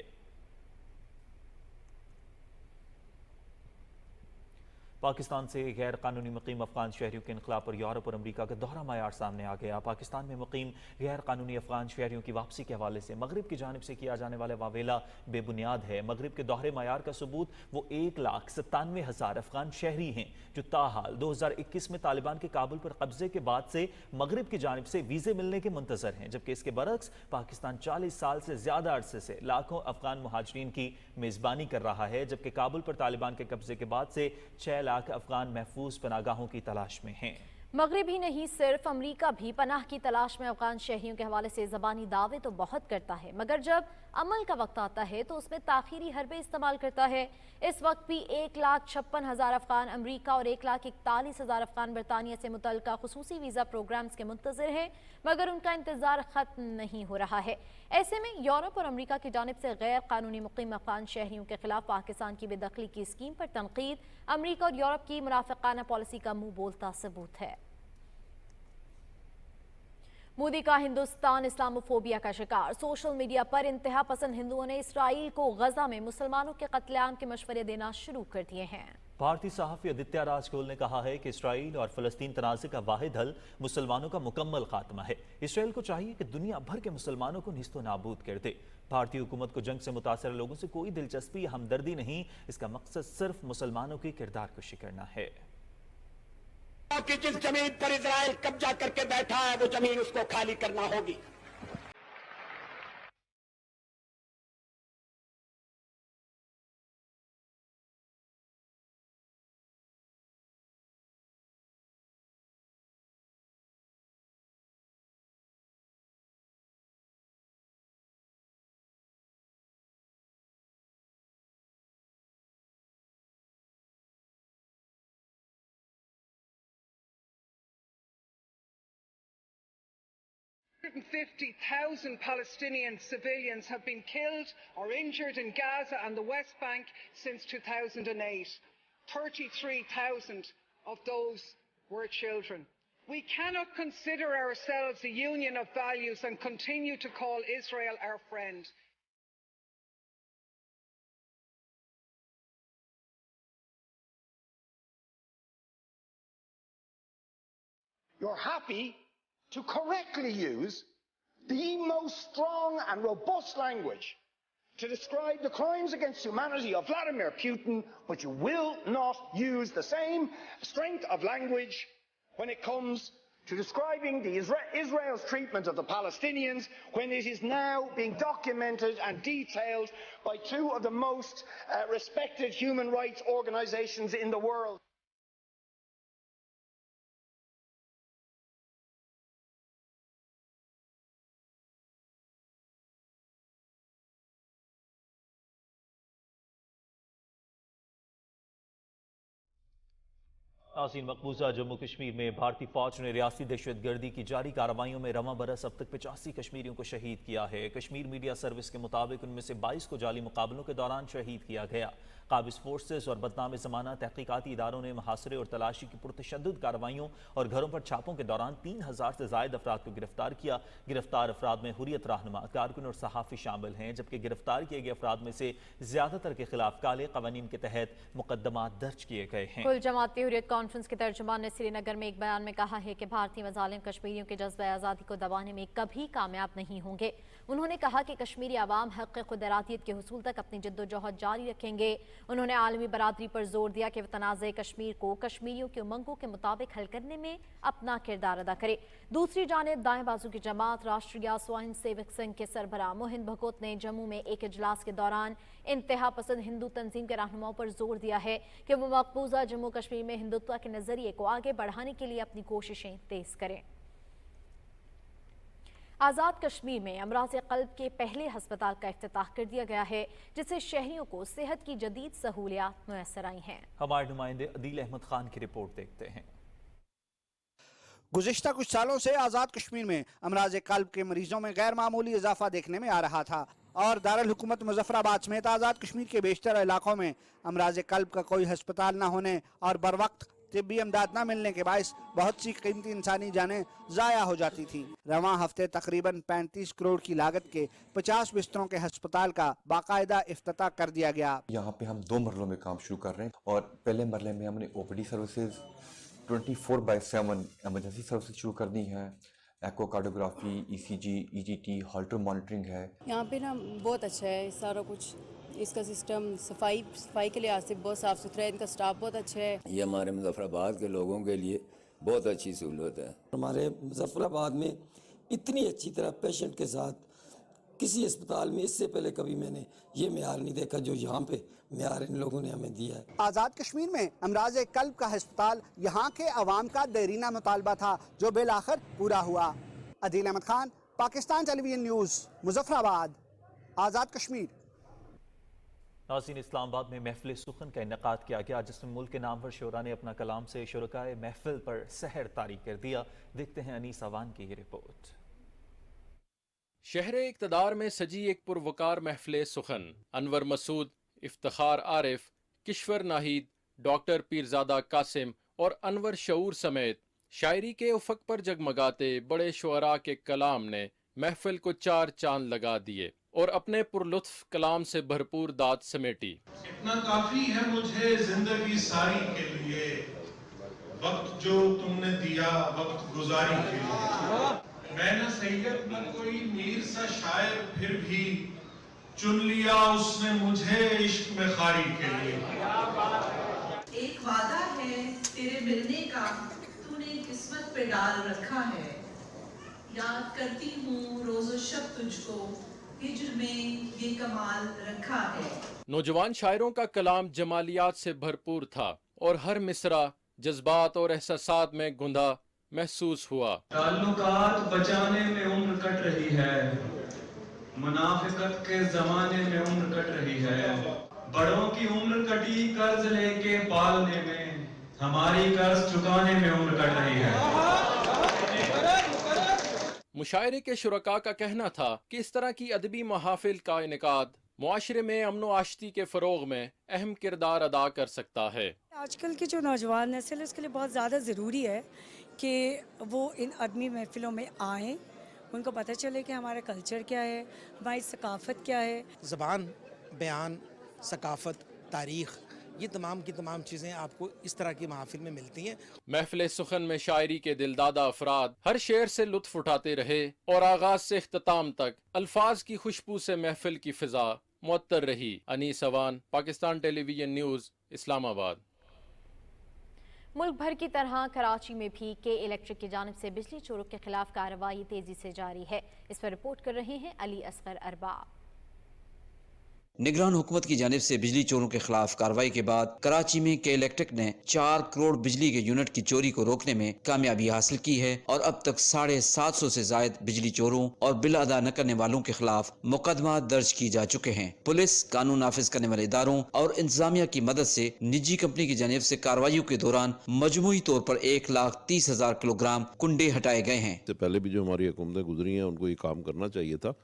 पाकिस्तान से गैर कानूनी मुकीम अफगान शहरियों के इनकलाब पर यूरोप और अमरीका का दोहरा मायार सामने आ गया। पाकिस्तान में मुकीम गैर कानूनी अफगान शहरियों की वापसी के हवाले से मगरिब की जानिब से किया जाने वाला वावेला बेबुनियाद है। मगरिब के दोहरे मायार का सबूत वो 1,97,000 अफगान शहरी हैं जो ताहाल 2021 में तालिबान के काबुल पर कब्जे के बाद से मगरिब की जानिब से वीजे मिलने के मुंतजर हैं, जबकि इसके बरक्स पाकिस्तान 40 साल से ज्यादा अरसे से लाखों अफगान मुहाजिरीन की मेजबानी कर रहा है, जबकि काबुल पर तालिबान के कब्जे के बाद से 6 लाख अफगान महफूज पनागाहों की तलाश में हैं। मगरिब ही नहीं सिर्फ अमरीका भी पनाह की तलाश में अफगान शहरियों के हवाले से ज़बानी दावे तो बहुत करता है, मगर जब अमल का वक्त आता है तो उसमें ताखीरी हरबे इस्तेमाल करता है। इस वक्त भी 1,56,000 अफगान अमरीका और 1,41,000 अफगान बरतानिया से मुतल्लिका खुसूसी वीज़ा प्रोग्राम्स के मुंतज़िर हैं, मगर उनका इंतजार ख़त्म नहीं हो रहा है। ऐसे में यूरोप और अमरीका की जानिब से गैर कानूनी मुकीम अफगान शहरियों के खिलाफ पाकिस्तान की बेदखली की स्कीम पर तनकीद अमरीका और यूरोप की मुनाफिकाना पॉलिसी का मुंह बोलता सबूत है। मोदी का हिंदुस्तान इस्लामोफोबिया का शिकार। सोशल मीडिया पर इंतहा पसंद हिंदुओं ने इसराइल को गजा में मुसलमानों के कत्लेआम के मशवरे देना शुरू कर दिए हैं। भारतीय सहाफ़ी आदित्य राजकोल ने कहा है कि इसराइल और फ़लस्तीन तनाज़े का वाहिद हल मुसलमानों का मुकम्मल खात्मा है। इसराइल को चाहिए कि दुनिया भर के मुसलमानों को निस्तो नाबूद कर दे। भारतीय हुकूमत को जंग से मुतासर लोगों से कोई दिलचस्पी या हमदर्दी नहीं, इसका मकसद सिर्फ मुसलमानों की किरदार कुशी करना है। कि जिस जमीन पर इजराइल कब्जा करके बैठा है वो जमीन उसको खाली करना होगी। $150,000 Palestinian civilians have been killed or injured in Gaza and the West Bank since 2008. 33,000 of those were children. We cannot consider ourselves a union of values and continue to call Israel our friend. You're happy to correctly use the most strong and robust language to describe the crimes against humanity of Vladimir Putin, but you will not use the same strength of language when it comes to describing Israel's treatment of the Palestinians, when it is now being documented and detailed by two of the most respected human rights organizations in the world. नाज़रीन, मकबूजा जम्मू कश्मीर में भारतीय फौज ने रियासी दहशत गर्दी की जारी कार्रवाइयों में रवां बरस अब तक 85 कश्मीरियों को शहीद किया है। कश्मीर मीडिया सर्विस के मुताबिक उनमें से 22 को जाली मुकाबलों के दौरान शहीद किया गया। काबिज फोर्सेस और बदनाम ज़माना तहकीकाती इदारों ने मुहासरे और तलाशी की पुरतशद्दुद कार्रवाइयों और घरों पर छापों के दौरान 3000 से ज़ायद अफराद को गिरफ्तार किया। गिरफ्तार अफराद में हुर्रियत रहनुमा, कारकुन और सहाफ़ी शामिल हैं, जबकि गिरफ्तार किए गए अफराद में से ज़्यादातर के खिलाफ काले क़वानीन के तहत मुकदमात दर्ज किए गए हैं। कुल जमाती हुर्रियत कॉन्फ्रेंस के तर्जुमान ने श्रीनगर में एक बयान में कहा है कि भारतीय मज़ालिम कश्मीरियों के जज्बे आज़ादी को दबाने में कभी कामयाब नहीं होंगे। उन्होंने कहा कि कश्मीरी अवाम हक़ खुदरातियत के हुसूल तक अपनी जद्दोजहद जारी रखेंगे। उन्होंने आलमी बरादरी पर जोर दिया कि वह तनाज़े कश्मीर को कश्मीरियों की उमंगों के मुताबिक हल करने में अपना किरदार अदा करे। दूसरी जानिब दाएं बाजू की जमात राष्ट्रीय स्वयं सेवक संघ के सरबराह मोहिन भगत ने जम्मू में एक इजलास के दौरान इंतहा पसंद हिंदू तंजीम के रहनुमाओं पर जोर दिया है कि वो मकबूजा जम्मू कश्मीर में हिंदुत्व के नजरिए को आगे बढ़ाने के लिए अपनी कोशिशें तेज करें। आज़ाद कश्मीर में अमराज़ क़ल्ब के पहले हस्पताल का इफ्तिताह कर दिया गया है, जिससे शहरियों को सेहत की जदीद सहूलियात मुयस्सर आई हैं। हमारे नुमाइंदे अदील अहमद खान की रिपोर्ट देखते हैं। गुज़िश्ता कुछ सालों से आज़ाद कश्मीर में अमराज़ क़ल्ब के मरीजों में गैर मामूली इजाफा देखने में आ रहा था और दारुल हुकूमत मुज़फ़्फ़राबाद समेत आज़ाद कश्मीर के बेशतर इलाकों में अमराज़ क़ल्ब का कोई हस्पताल न होने और बर वक्त तिब्बी इमदाद न मिलने के बायस बहुत सी कीमती इंसानी जानें ज़ाया हो जाती थी। रवां हफ्ते तकरीबन 35 करोड़ की लागत के 50 बिस्तरों के हस्पताल का बाकायदा इफ्तिताह कर दिया गया। यहाँ पे हम 2 मरलों में काम शुरू कर रहे हैं और पहले मरले में हमने ओपीडी सर्विसेज 24/7 एमरजेंसी सर्विसेज शुरू कर दी हैं। एकोकार्डियोग्राफी, ईसीजी, ईजीटी, हॉल्टर मॉनिटरिंग है। यहाँ पे ना बहुत अच्छा है सारा कुछ, इसका सिस्टम सफाई के लिहाज से बहुत साफ़ सुथरा है, इनका स्टाफ बहुत अच्छा है। ये हमारे मुजफ्फराबाद के लोगों के लिए बहुत अच्छी सहूलत है। हमारे मुजफ्फराबाद में इतनी अच्छी तरह पेशेंट के साथ किसी अस्पताल में इससे पहले कभी मैंने ये मेयार नहीं देखा जो यहाँ पे मेयार इन लोगों ने हमें दिया है। आज़ाद कश्मीर में अमराज़ क़ल्ब का अस्पताल यहाँ के अवाम का देरीना मुतालबा था, जो बिलाखिर पूरा हुआ। Adeel Ahmad Khan, Pakistan television news, Muzaffarabad, Azad Kashmir. नाज़रीन, इस्लामाबाद में महफिल सुखन का इनेकाद किया गया, जिसमें मुल्क के नामवर शोरा ने अपना कलाम से शुरकाए महफिल पर सहर तारी कर दिया। देखते हैं अनीस अवान की ये रिपोर्ट। शहर इक़्तिदार में सजी एक पुरवकार महफिल सुखन, अनवर मसूद, इफ्तिखार आरिफ, किश्वर नाहिद, डॉक्टर पीरजादा कासिम और अनवर शऊर समेत शायरी के उफक पर जगमगाते बड़े शुअरा के कलाम ने महफिल को 4 चांद लगा दिए और अपने पुरलुत्फ कलाम से भरपूर दाद समेटी। इतना काफी है मुझे जिंदगी सारी के लिए, वक्त जो तुमने दिया वक्त गुजारी के लिए। मैं न सैयद न कोई मीर सा शायर, फिर भी चुन लिया उसने मुझे इश्क में खारी के लिए। एक वादा है तेरे मिलने का, तूने किस्मत पे डाल रखा है। याद करती हूँ रोज़ो शब तुझको, हिज्र में ये कमाल रखा है। नौजवान शायरों का कलाम जमालियात से भरपूर था और हर मिसरा जज्बात और एहसासात में गुंधा महसूस हुआ। ताल्लुकात बचाने में उम्र कट रही है, मुनाफिकत के जमाने में उम्र कट रही है। बड़ों की उम्र कटी कर्ज लेके पालने में, हमारी कर्ज चुकाने में उम्र कट रही है। मुशायरे के शुरका का कहना था कि इस तरह की अदबी महाफिल का इनेकाद मुआशरे में अमन व आशती के फ़रोग में अहम किरदार अदा कर सकता है। आजकल की जो नौजवान नस्ल है उसके लिए बहुत ज़्यादा ज़रूरी है कि वो इन अदबी महफिलों में आएँ, उनको पता चले कि हमारा कल्चर क्या है, हमारी सकाफ़त क्या है। ज़बान, बयान, सकाफ़त, तारीख़, ये तमाम की तमाम चीज़ें आपको इस तरह की महफिल में मिलती हैं। महफिल सुखन में शायरी के दिलदादा अफराद हर शेर से लुत्फ उठाते रहे और आगाज से इख्तिताम तक अल्फाज की खुशबू से महफिल की फिजा मुअत्तर रही। Anees Awan, Pakistan television news, Islamabad. मुल्क भर की तरह कराची में भी के इलेक्ट्रिक की जानिब से बिजली चोरों के खिलाफ कार्रवाई तेजी से जारी है। इस पर रिपोर्ट कर रहे हैं अली असगर अरबाब। निगरान हुकूमत की जानिब से बिजली चोरों के खिलाफ कार्रवाई के बाद कराची में के इलेक्ट्रिक ने 4 करोड़ बिजली के यूनिट की चोरी को रोकने में कामयाबी हासिल की है और अब तक 750 से जायद बिजली चोरों और बिल अदा न करने वालों के खिलाफ मुकदमा दर्ज की जा चुके हैं। पुलिस, कानून नाफिज करने वाले इदारों और इंतजामिया की मदद से निजी कंपनी की जानिब से कार्रवाइयों के दौरान मजमूई तौर पर 1,30,000 किलोग्राम कुंडे हटाए गए हैं। इससे पहले भी जो हमारी हुकूमतें गुजरी हैं उनको ये काम करना चाहिए था।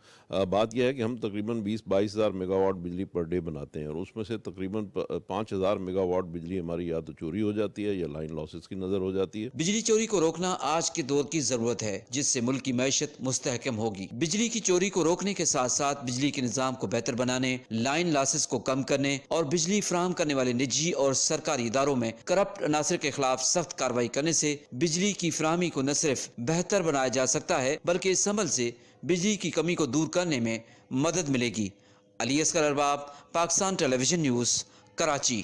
बात यह है कि हम तकरीबन 20-22 हज़ार मेगावाट बिजली पर डे बनाते हैं और उसमें से तकरीबन 5,000 मेगावाट बिजली हमारी या तो चोरी हो जाती है या लाइन लॉसेस की नजर हो जाती है। बिजली चोरी को रोकना आज के दौर की जरूरत है, जिससे मुल्क की मैशत मुस्तहकम होगी। बिजली की चोरी को रोकने के साथ साथ बिजली के निजाम को बेहतर बनाने, लाइन लॉसेस को कम करने और बिजली फराहम करने वाले निजी और सरकारी इदारों में करप्ट अनासर के खिलाफ सख्त कार्रवाई करने से बिजली की फराहमी को न सिर्फ बेहतर बनाया जा सकता है बल्कि इस अमल से बिजली की कमी को दूर करने में मदद मिलेगी। Ali Asghar Arbab, Pakistan television news, Karachi.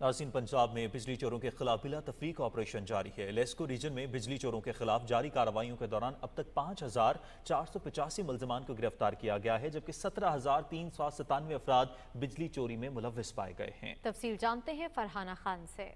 नाज़रीन, पंजाब में बिजली चोरों के खिलाफ बिला तफरीक ऑपरेशन जारी है। लेस्को रीजन में बिजली चोरों के खिलाफ जारी कार्रवाइयों के दौरान अब तक 5,485 मुलजमान को गिरफ्तार किया गया है, जबकि 17,397 अफराद बिजली चोरी में मुलव्विस पाए गए हैं। तफसील जानते हैं फरहाना खान से।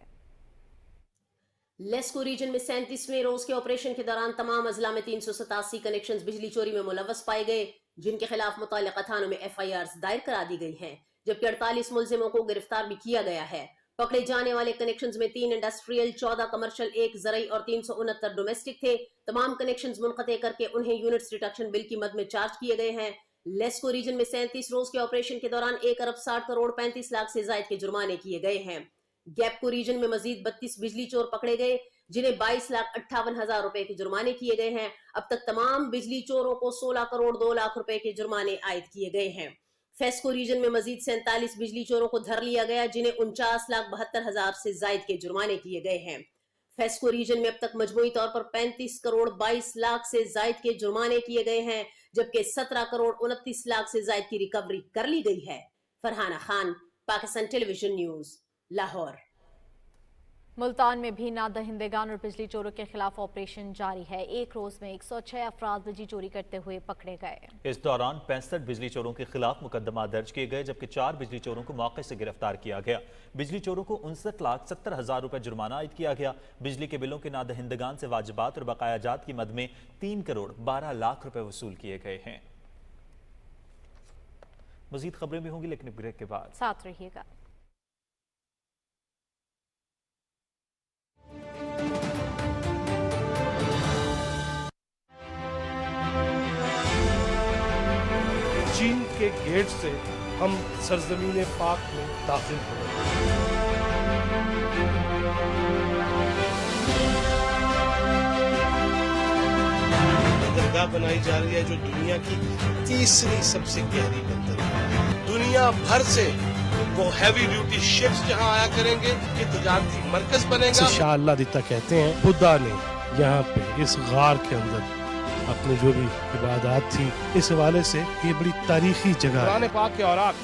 लेस्को रीजन में 37वें रोज के ऑपरेशन के दौरान तमाम अजला में 387 कनेक्शंस बिजली चोरी में मुलव्वस पाए गए, जिनके खिलाफ मुताल्लिका थानों में FIRs दायर करा दी गई हैं, जबकि 48 मुलजिमों को गिरफ्तार भी किया गया है। पकड़े जाने वाले कनेक्शंस में 3 इंडस्ट्रियल, 14 कमर्शियल, 1 ज़रई और 369 डोमेस्टिक थे। तमाम कनेक्शंस मुनक़ते करके उन्हें यूनिट्स रिडक्शन बिल की मद में चार्ज किए गए हैं। लेस्को रीजन में 37 रोज के ऑपरेशन के दौरान 1 अरब 60 करोड़ 35 लाख से जायद के जुर्माने किए गए हैं। गैपको रीजन में मजीद 32 बिजली चोर पकड़े गए, जिन्हें 22,58,000 रुपए के जुर्माने किए गए हैं। अब तक तमाम बिजली चोरों को 16 करोड़ 2 लाख रुपए के जुर्माने आयद किए गए हैं। फेस्को रीजन में मजीद 47 बिजली चोरों को धर लिया गया, जिन्हें 49,72,000 से जायद के जुर्माने किए गए हैं। फेस्को रीजन में अब तक मजमूई तौर पर 35 करोड़ 22 लाख से जायद के जुर्माने किए गए हैं, जबकि 17 करोड़ 29 लाख से जायद की रिकवरी कर ली गई है। Farhana Khan, Pakistan television news, Lahore. मुल्तान में भी नादहिंदेगान और बिजली चोरों के खिलाफ ऑपरेशन जारी है। एक रोज में 106 अफराद बिजली चोरी करते हुए पकड़े गए। इस दौरान 65 बिजली चोरों के खिलाफ मुकदमा दर्ज किए गए, जबकि 4 बिजली चोरों को मौके से गिरफ्तार किया गया। बिजली चोरों को 59,70,000 रुपए जुर्माना आयद किया गया। बिजली के बिलों के नादहिंदगान से वाजिबात और बकायाजात की मद में 3 करोड़ 12 लाख रुपए वसूल किए गए हैं। मजीद खबरें भी होंगी, लेकिन ब्रेक के बाद साथ रहिएगा। चीन के गेट से हम सरजमीन पाक में दाखिल हो गए। दरगाह बनाई जा रही है जो दुनिया की तीसरी सबसे गहरी बंदरगाह है। दुनिया भर से वो हैवी ड्यूटी शिप्स जहां आया करेंगे, ये तजारती मरकज बनेगा। शाह अल्लाह दिता कहते हैं बुद्धा ने यहाँ पे इस गार के अंदर अपनी जो भी इबादत थी, इस हवाले से ये बड़ी तारीखी जगह है। कुरान पाक के औराक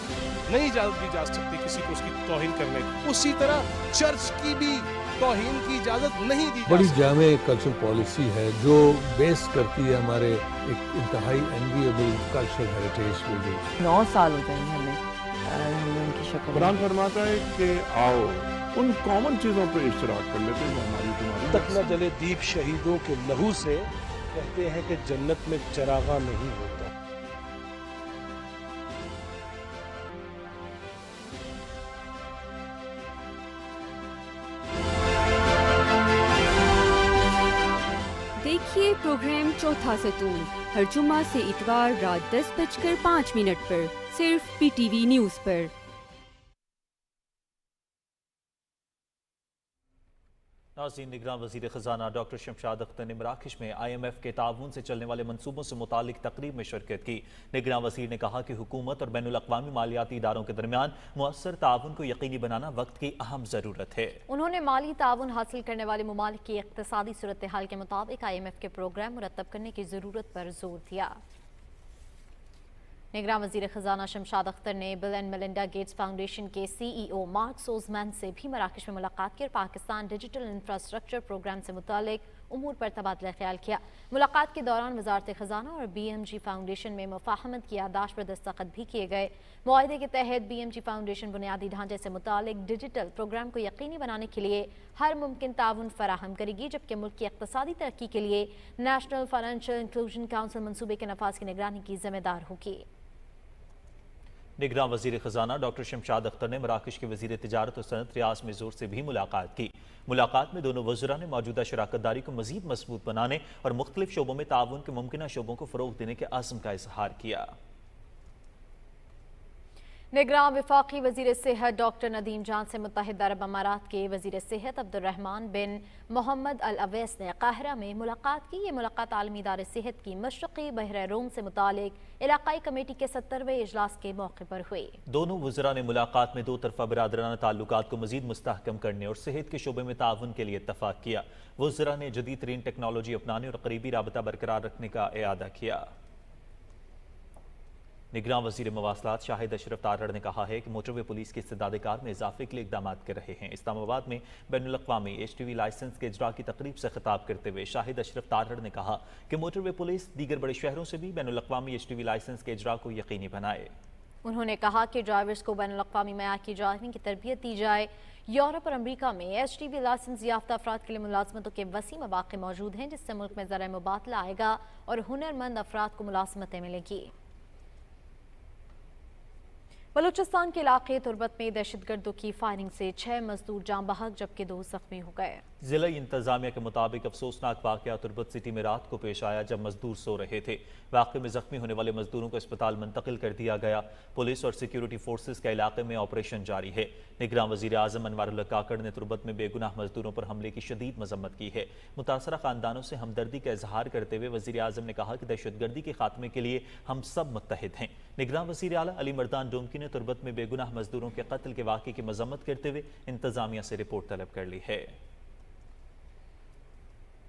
नहीं इजाजत दी जा सकती किसी को उसकी तौहीन करने की। उसी तरह चर्च की भी तौहीन की इजाजत नहीं दी। बड़ी जामे कल्चरल पॉलिसी है जो बेस करती है हमारे एक इंतहाई एनविएबल कल्चरल हेरिटेज पे। जो 9 साल हो गए हमने उनकी शक्ल। कुरान फरमाता है कि आओ उन कॉमन चीजों पे इश्तराक कर लेते हैं जो हमारी तुम्हारी। तक न जले दीप शहीदों के लहू से, कहते हैं कि जन्नत में चरागा नहीं होता। देखिए प्रोग्राम चौथा सतून हर जुम्मा से इतवार रात 10:05 पर सिर्फ PTV न्यूज़ पर। नाज़रीन, निगरान वज़ीर ख़ज़ाना डॉक्टर शमशाद अख्तर ने मराकश में IMF के ताउन से चलने वाले मनसूबों से मुतालिक तकरीब में शिरकत की। निगरान वज़ीर ने कहा कि हुकूमत और बैनुल अक़वामी मालियाती इदारों के दरमियान मुअस्सर ताउन को यकीनी बनाना वक्त की अहम ज़रूरत है। उन्होंने माली ताउन हासिल करने वाले ममालिक की इक़्तिसादी सूरत हाल के मुताबिक IMF के प्रोग्राम मुरतब करने की ज़रूरत पर जोर दिया। निगरान वजीर खजाना शमशाद अख्तर ने bill and Melinda Gates foundation के CEO मार्क सोजमैन से भी मराकश में मुलाकात की और पाकिस्तान डिजिटल इंफ्रास्ट्रक्चर प्रोग्राम से मुतालिक उमूर पर तबादला ख्याल किया। मुलाकात के दौरान वजारत खजाना और BMG फाउंडेशन में मुफाहमत की यादाश्त पर दस्तखत भी किए गए। मुआहदे के तहत BMG फाउंडेशन बुनियादी ढांचे से मुतालिक डिजिटल प्रोग्राम को यकीनी बनाने के लिए हर मुमकिन ताउन फराहम करेगी, जबकि मुल्क की इक़्तिसादी तरक्की के लिए नेशनल फाइनेंशियल इंक्लूजन काउंसिल मनसूबे के नफाज की निगरानी की जिम्मेदार होगी। निगरान वजीर खजाना डॉक्टर शमशाद अख्तर ने मराकश के वजीर तिजारत और सनत रियाज मिजूर से भी मुलाकात की। मुलाकात में दोनों वज़रा ने मौजूदा शराकतदारी को मजीद मजबूत बनाने और मुख्तलिफ शोबों में ताउन के मुमकिन शोबों को फ़रोग़ देने के आज़म का इजहार किया। निगरान वफाकी वजीर सेहत डॉक्टर नदीम जान से मुत्तहिदा अरब अमारात के वजीर सेहत अब्दुर्रहमान बिन मोहम्मद अल अवैस ने काहिरा में मुलाकात की। ये मुलाकात आलमी इदारे सेहत की मशरक़ी बहर रूम से मुतालिक इलाकाई कमेटी के 70वें इजलास के मौके पर हुई। दोनों वज़रा ने मुलाकात में दो तरफा बिरादराना ताल्लुकात को मजीद मुस्तहकम करने और सेहत के शोबे में ताउन के लिए इत्तफाक किया। वज़रा ने जदीद तरीन टेक्नोलॉजी अपनाने और करीबी राबता बरकरार रखने का इरादा किया। निगरान वज़ीर मवासलात शाहिद अशरफ तारड़ ने कहा है कि मोटरवे पुलिस की इस्तेदाद कार में इजाफे के लिए इकदाम कर रहे हैं। इस्लामाबाद में बैनुल-अक़वामी HTV लाइसेंस के इजरा की तकरीब से खिताब करते हुए शाहिद अशरफ तारड़ ने कहा कि मोटरवे पुलिस दीगर बड़े शहरों से भी बैनुल-अक़वामी HTV लाइसेंस के इजरा को यकीनी बनाए। उन्होंने कहा कि ड्राइवर्स को बैनुल-अक़वामी मयार की ड्राइविंग की तरबियत दी जाए। यूरोप और अमरीका में HTV लाइसेंस याफ्ता अफराद के लिए मुलाजमतों के वसी मौक़े मौजूद हैं, जिससे मुल्क में ज़राए मुबादला आएगा और हुनरमंद अफराद को मुलाजमतें मिलेंगी। बलूचिस्तान के इलाके तुर्बत में दहशतगर्दों की फायरिंग से 6 मजदूर जान बहक जबकि 2 जख्मी हो गए। जिला इंतजामिया के मुताबिक अफसोसनाक वाकया तुर्बत सिटी में रात को पेश आया जब मजदूर सो रहे थे। वाकये में जख्मी होने वाले मजदूरों को अस्पताल मुंतकिल कर दिया गया। पुलिस और सिक्योरिटी फोर्सेस का इलाके में ऑपरेशन जारी है। निगरान वजीर आजम अनवारुल्लाह काकड़ ने तुर्बत में बेगुनाह मजदूरों पर हमले की शदीद मजम्मत की है। मुतासरा खानदानों से हमदर्दी का इजहार करते हुए वजीर आजम ने कहा कि दहशतगर्दी के खात्मे के लिए हम सब मुत्तहिद हैं। निगरान वजीर आला अली मर्दान डोमकी ने तुर्बत में बेगुनाह मजदूरों के कत्ल के वाक़े की मजम्मत करते हुए इंतजामिया से रिपोर्ट तलब कर ली है।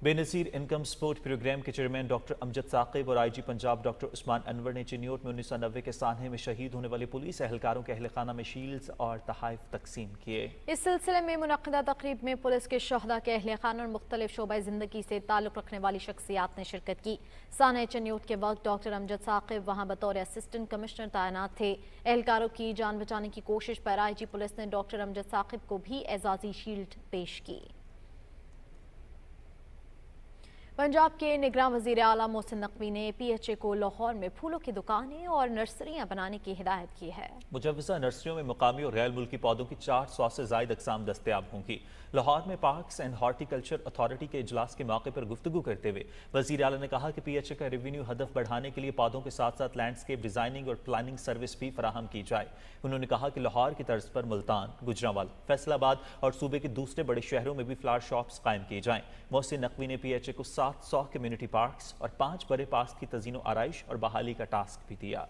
बेनज़ीर इनकम सपोर्ट प्रोग्राम के चेयरमैन डॉक्टर अमजद साकिब और IG पंजाब डॉक्टर उस्मान अनवर ने चिन्योट में 1990 के सानहे में शहीद होने वाले पुलिस एहलकारों के अहल खाना में शील्ड्स और तहाइफ तकसीम किए। इस सिलसिले में मुनक़्क़दा तक़रीब में पुलिस के शहदा के अहल खाना और मुख्तलिफ शोबा ज़िंदगी से ताल्लुक़ रखने वाली शख्सियात ने शिरकत की। सानहे चिन्योट के वक्त डॉक्टर अमजद साकिब वहाँ बतौर असिस्टेंट कमिश्नर तैनात थे। एहलकारों की जान बचाने की कोशिश पर IG पुलिस ने डॉक्टर अमजद साकिब को भी एजाज़ी शील्ड पेश की। पंजाब के निगरान वज़ीर आला मोहसिन नकवी ने PHA को लाहौर में फूलों की दुकानें और नर्सरियां बनाने की हिदायत की है। मुजव्वज़ा नर्सरियों में मुकामी और गैर मुल्की पौधों की 400 से ज़ायद अक़साम दस्तयाब होंगी। लाहौर में पार्क्स एंड हॉर्टिकल्चर अथॉरिटी के इजलास के मौके पर गुफ्तगू करते हुए वज़ीर आला ने कहा कि PHA का रेवेन्यू हदफ बढ़ाने के लिए पौधों के साथ साथ लैंडस्केप डिज़ाइनिंग और प्लानिंग सर्विस भी फराहम की जाए। उन्होंने कहा कि लाहौर की तर्ज पर मुल्तान, गुजरांवाला, फैसलाबाद और सूबे के दूसरे बड़े शहरों में भी फ्लावर शॉप्स कायम किए जाएँ। मोहसिन नकवी ने PHA को 700 कम्युनिटी पार्क्स और 5 बड़े पार्क्स की तज़ीनो आराइश और बहाली का टास्क भी दिया।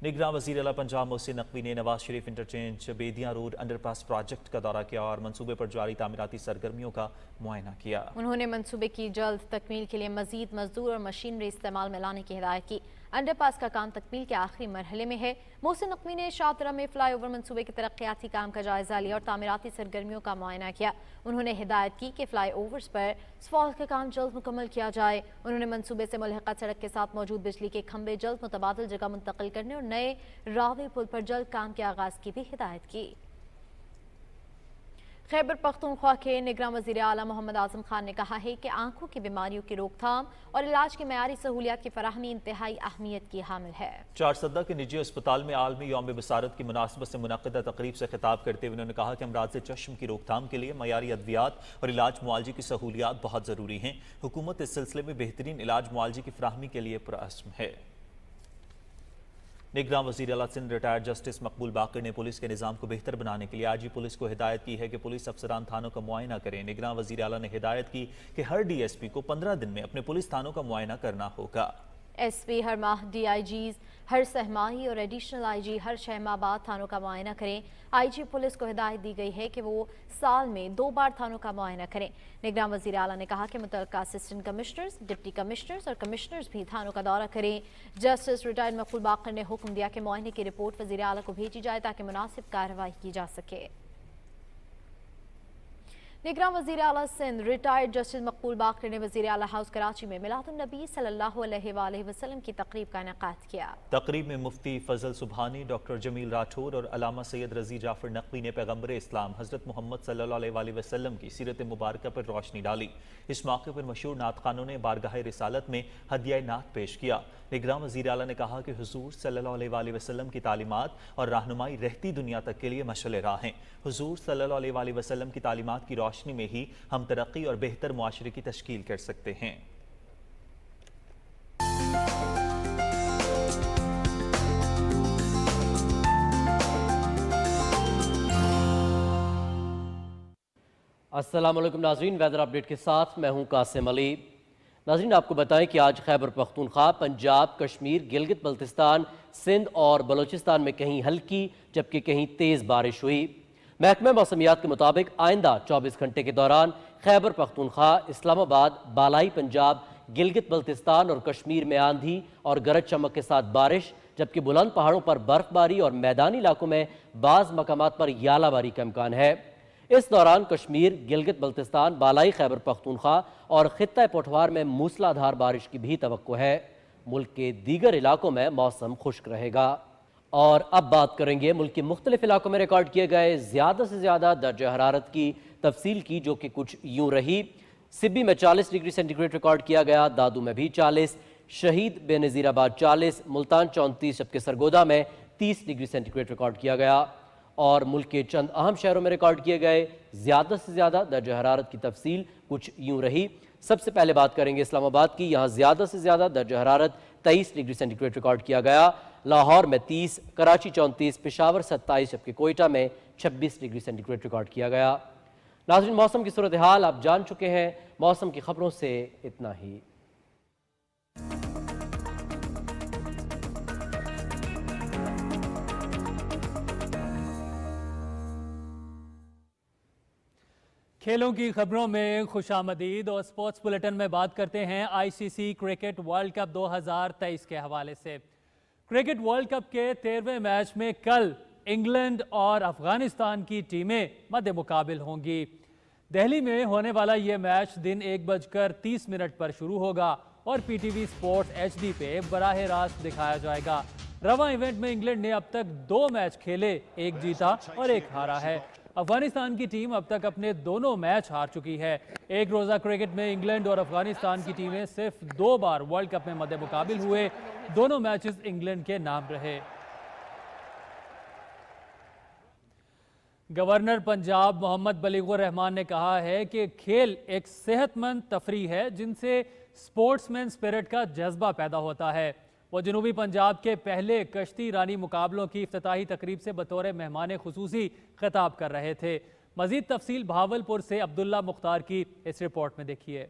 निगरान वज़ीर आला पंजाब मोहसिन नकवी ने Nawaz Sharif interchange Bedian road underpass project का दौरा किया और मंसूबे पर जारी तामीराती सरगर्मियों का मुआयना किया। उन्होंने मंसूबे की जल्द तकमील के लिए मजीद मजदूर और मशीनरी इस्तेमाल में लाने की हिदायत की। अंडरपास का काम तकमील के आखिरी मरहले में है। मोहसिन नकवी ने शाहतरा में फ्लाई ओवर मंसूबे के तरक्याती काम का जायजा लिया और तामीराती सरगर्मियों का मुआयना किया। उन्होंने हिदायत की कि फ्लाई ओवर्स पर स्फॉल्ट का काम जल्द मुकम्मल किया जाए। उन्होंने मंसूबे से मुल्हक़ा सड़क के साथ मौजूद बिजली के खंभे जल्द मुतबादिल जगह मुंतकिल करने और नए रावे पुल पर जल्द काम के आगाज की भी हिदायत की। खैबर पख्तूनख्वा के निगरान वज़ीर आला मोहम्मद आज़म खान ने कहा है कि आंखों की बीमारियों की रोकथाम और इलाज की मयारी सहूलियात की फराहमी इंतहाई अहमियत की हामिल है। चारसदा के निजी अस्पताल में आलमी यौम बसारत की मुनासिबत से मुनक़्क़दा तक़रीब से खिताब करते हुए उन्होंने कहा कि अमराज़ चश्म की रोकथाम के लिए मयारी अद्वियात और इलाज मुआलजे की सहूलियात बहुत ज़रूरी हैं। हुकूमत इस सिलसिले में बेहतरीन इलाज मुआलजे की फराहमी के लिए पुरअज़्म है। निगरान वज़ीर आला सिंध रिटायर्ड जस्टिस मकबूल बाक़िर ने पुलिस के निज़ाम को बेहतर बनाने के लिए IG पुलिस को हिदायत की है कि पुलिस अफसरान थानों का मुआयना करें। निगरान वज़ीर आला ने हिदायत की कि हर DSP को 15 दिन में अपने पुलिस थानों का मुआयना करना होगा। एस पी हर माह DIGs हर सहमाही और एडिशनल IG हर 6 माह बाद थानों का मुआयना करें। IG पुलिस को हिदायत दी गई है कि वो साल में 2 बार थानों का मुआयना करें। निगरान वज़ीर आला ने कहा कि मुतल्लिका असिस्टेंट कमिश्नर्स, डिप्टी कमिश्नर्स और कमिश्नर्स भी थानों का दौरा करें। जस्टिस रिटायर्ड मकबूल बाकर ने हुक्म दिया कि मुआयने की रिपोर्ट वज़ीर आला को भेजी जाए ताकि मुनासिब कार्रवाई की जा सके। निगरान वज़ीर आला सिंध रिटायर्ड जस्टिस मकबूल बाकर ने वज़ीर आला हाउस कराची में मिलादुन्नबी सल्लल्लाहु अलैहि वसल्लम की तकरीब का इनेकाद किया। तकरीब में मुफ्ती फजल सुबहानी, डॉक्टर जमील राठौर और अलामा सैयद रजी जाफर नकवी ने पैगम्बर इस्लाम हज़रत मोहम्मद सल्लल्लाहु अलैहि वसल्लम की सीरत मुबारक पर रोशनी डाली। इस मौके पर मशहूर नात खानों ने बारगाह रिसालत में हदिया नात पेश किया। निगरान वज़ीर आला ने कहा कि हुजूर सल्लल्लाहु अलैहि वसल्लम की तालीमात और रहनुमाई रहती दुनिया तक के लिए मशअल राह हैं। हुजूर सल्लल्लाहु अलैहि वसल्लम की तालीमात की रोशनी में ही हम तरक्की और बेहतर मुआशरे की तश्कील कर सकते हैं। अस्सलाम वालेकुम नाज़रीन, वेदर अपडेट के साथ मैं हूं कासिम अली। नाज़रीन, आपको बताएं कि आज खैबर पख्तूनख्वा, पंजाब, कश्मीर, गिलगित बल्तिस्तान, सिंध और बलूचिस्तान में कहीं हल्की जबकि कहीं तेज़ बारिश हुई। महकमा मौसमियात के मुताबिक आइंदा 24 घंटे के दौरान खैबर पख्तूनख्वा, इस्लामाबाद, बालाई पंजाब, गिलगित बल्तिस्तान और कश्मीर में आंधी और गरज चमक के साथ बारिश, जबकि बुलंद पहाड़ों पर बर्फबारी और मैदानी इलाकों में बाज़ मकामात पर यालाबारी का इम्कान है। इस दौरान कश्मीर, गिलगित बल्तिस्तान, बालाई खैबर पख्तूनख्वा और खित्ता पोठवार में मूसलाधार बारिश की भी तवक्को है। मुल्क के दीगर इलाकों में मौसम खुश्क रहेगा। और अब बात करेंगे मुल्क के मुख्तलिफ इलाकों में रिकॉर्ड किए गए ज़्यादा से ज़्यादा दर्जा हरारत की तफसील की, जो कि कुछ यूँ रही। सिब्बी में 40 डिग्री सेंटीग्रेड रिकॉर्ड किया गया, दादू में भी 40, शहीद बेनज़ीराबाद 40, मुल्तान 34, जबकि सरगोदा में 30 डिग्री सेंटीग्रेड रिकॉर्ड किया गया। और मुल्क के चंद अहम शहरों में रिकॉर्ड किए गए ज़्यादा से ज़्यादा दर्जा हरारत की तफसील कुछ यूँ रही। सबसे पहले बात करेंगे इस्लामाबाद की। यहाँ ज़्यादा से ज़्यादा दर्जा हरारत 23 डिग्री सेंटीग्रेड रिकॉर्ड किया गया। लाहौर में 30, कराची 34, पेशावर 27, जबकि कोयटा में 26 डिग्री सेंटीग्रेड रिकॉर्ड किया गया। नाज़रीन, मौसम की सूरत हाल आप जान चुके हैं। मौसम की खबरों से इतना ही। खेलों की खबरों में खुशामदीद और स्पोर्ट्स बुलेटिन में बात करते हैं ICC क्रिकेट वर्ल्ड कप 2023 के हवाले से। क्रिकेट वर्ल्ड कप के 13वें मैच में कल इंग्लैंड और अफगानिस्तान की टीमें मद्दे मुकाबिल होंगी। दिल्ली में होने वाला ये मैच दिन 1:30 पर शुरू होगा और PTV स्पोर्ट्स HD पे बराह रास्त दिखाया जाएगा। रवा इवेंट में इंग्लैंड ने अब तक 2 मैच खेले, 1 जीता और 1 हारा है। अफगानिस्तान की टीम अब तक अपने दोनों मैच हार चुकी है। एक रोज़ा क्रिकेट में इंग्लैंड और अफगानिस्तान की टीमें सिर्फ 2 बार वर्ल्ड कप में मद्दे मुकाबिल हुए। दोनों मैचेस इंग्लैंड के नाम रहे। गवर्नर पंजाब मोहम्मद बलीगुर रहमान ने कहा है कि खेल एक सेहतमंद तफरीह है जिनसे स्पोर्ट्समैन स्पिरिट का जज्बा पैदा होता है। वो जनूबी पंजाब के पहले कश्ती रानी मुकाबलों की इफ्तिताही तकरीब से बतौर मेहमान खुसूसी खिताब कर रहे थे। मजीद तफसील भावलपुर से अब्दुल्ला मुख्तार की इस रिपोर्ट में देखिए।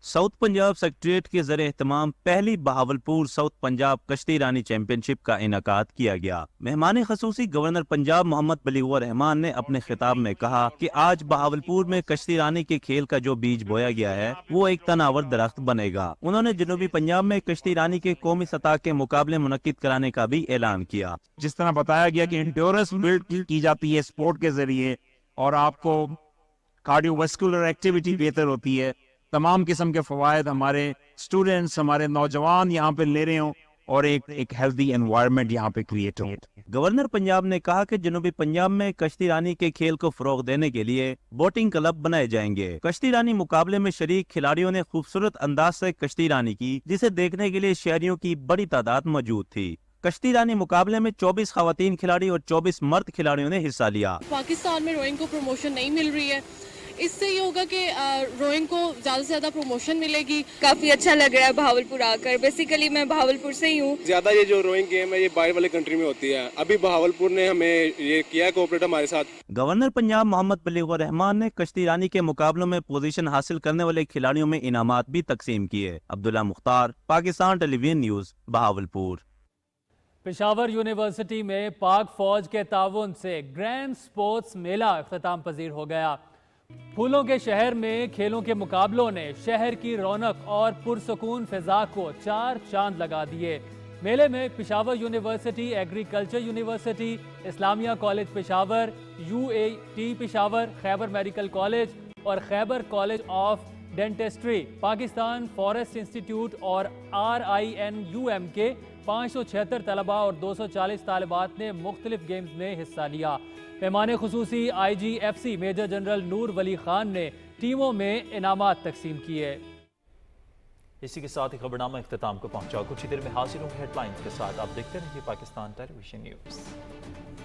साउथ पंजाब सेक्रेटरीट के ज़रिए एहतमाम पहली बहावलपुर साउथ पंजाब कश्ती रानी चैंपियनशिप का इनेकाद किया गया। मेहमान खसूसी गवर्नर पंजाब मोहम्मद बलीगुर रहमान ने अपने खिताब में कहा कि आज बहावलपुर में कश्ती रानी के खेल का जो बीज बोया गया है वो एक तनावर दरख्त बनेगा। उन्होंने जनूबी पंजाब में कश्ती रानी के कौमी सतह के मुकाबले मुनक्किद कराने का भी ऐलान किया। जिस तरह बताया गया कि इंड्योरेंस बिल्ड की जाती है स्पोर्ट के जरिए और आपको कार्डियोवास्कुलर एक्टिविटी बेहतर होती है। तमाम किस्म के फवायद हमारे स्टूडेंट्स, हमारे नौजवान यहाँ पे ले रहे हों और एक हेल्दी एनवायरनमेंट यहाँ पे क्रिएट हो। गवर्नर पंजाब ने कहा कि जनूबी पंजाब में कश्ती रानी के खेल को फरोग देने के लिए बोटिंग क्लब बनाए जाएंगे। कश्ती रानी मुकाबले में शरीक खिलाड़ियों ने खूबसूरत अंदाज से कश्ती रानी की, जिसे देखने के लिए शहरियों की बड़ी तादाद मौजूद थी। कश्ती रानी मुकाबले में 24 खवातीन खिलाड़ी और 24 मर्द खिलाड़ियों ने हिस्सा लिया। पाकिस्तान में रोइंग को प्रमोशन नहीं मिल रही है, इससे ये होगा कि रोइंग को ज़्यादा से ज़्यादा प्रमोशन मिलेगी। काफ़ी अच्छा लग रहा है भावलपुर आकर। बेसिकली मैं भावलपुर से ही हूँ। ज़्यादा ये जो रोइंग गेम है ये बाहर वाले कंट्री में होती है, अभी भावलपुर ने हमें ये किया कोऑपरेट हमारे साथ। गवर्नर पंजाब मोहम्मद बलीगौर रहमान ने कश्ती रानी के मुकाबलों में पोजीशन हासिल करने वाले खिलाड़ियों में इनामात भी तकसीम किए। Abdullah Mukhtar, Pakistan television news, Bahawalpur. Peshawar university में पाक फौज के ताउन से ग्रैंड स्पोर्ट्स मेला इख्तिताम पजीर हो गया। फूलों के शहर में खेलों के मुकाबलों ने शहर की रौनक और पुरसकून फिजा को चार चांद लगा दिए। मेले में Peshawar university, agriculture university, Islamia college Peshawar, UAT Peshawar, Khyber medical college और Khyber college of dentistry, Pakistan forest institute और RINUM के 576 तलबा और 240 तालिबात ने मुख्तलिफ गेम्स में हिस्सा लिया। मेहमान खुसूसी IGFC मेजर जनरल नूर वली खान ने टीमों में इनामात तकसीम किए। इसी के साथ ही खबरनामा इख्तिताम को पहुंचा। कुछ ही देर में हाजिर होंगे हेडलाइंस के साथ। आप देखते रहिए पाकिस्तान टेलीविजन न्यूज़।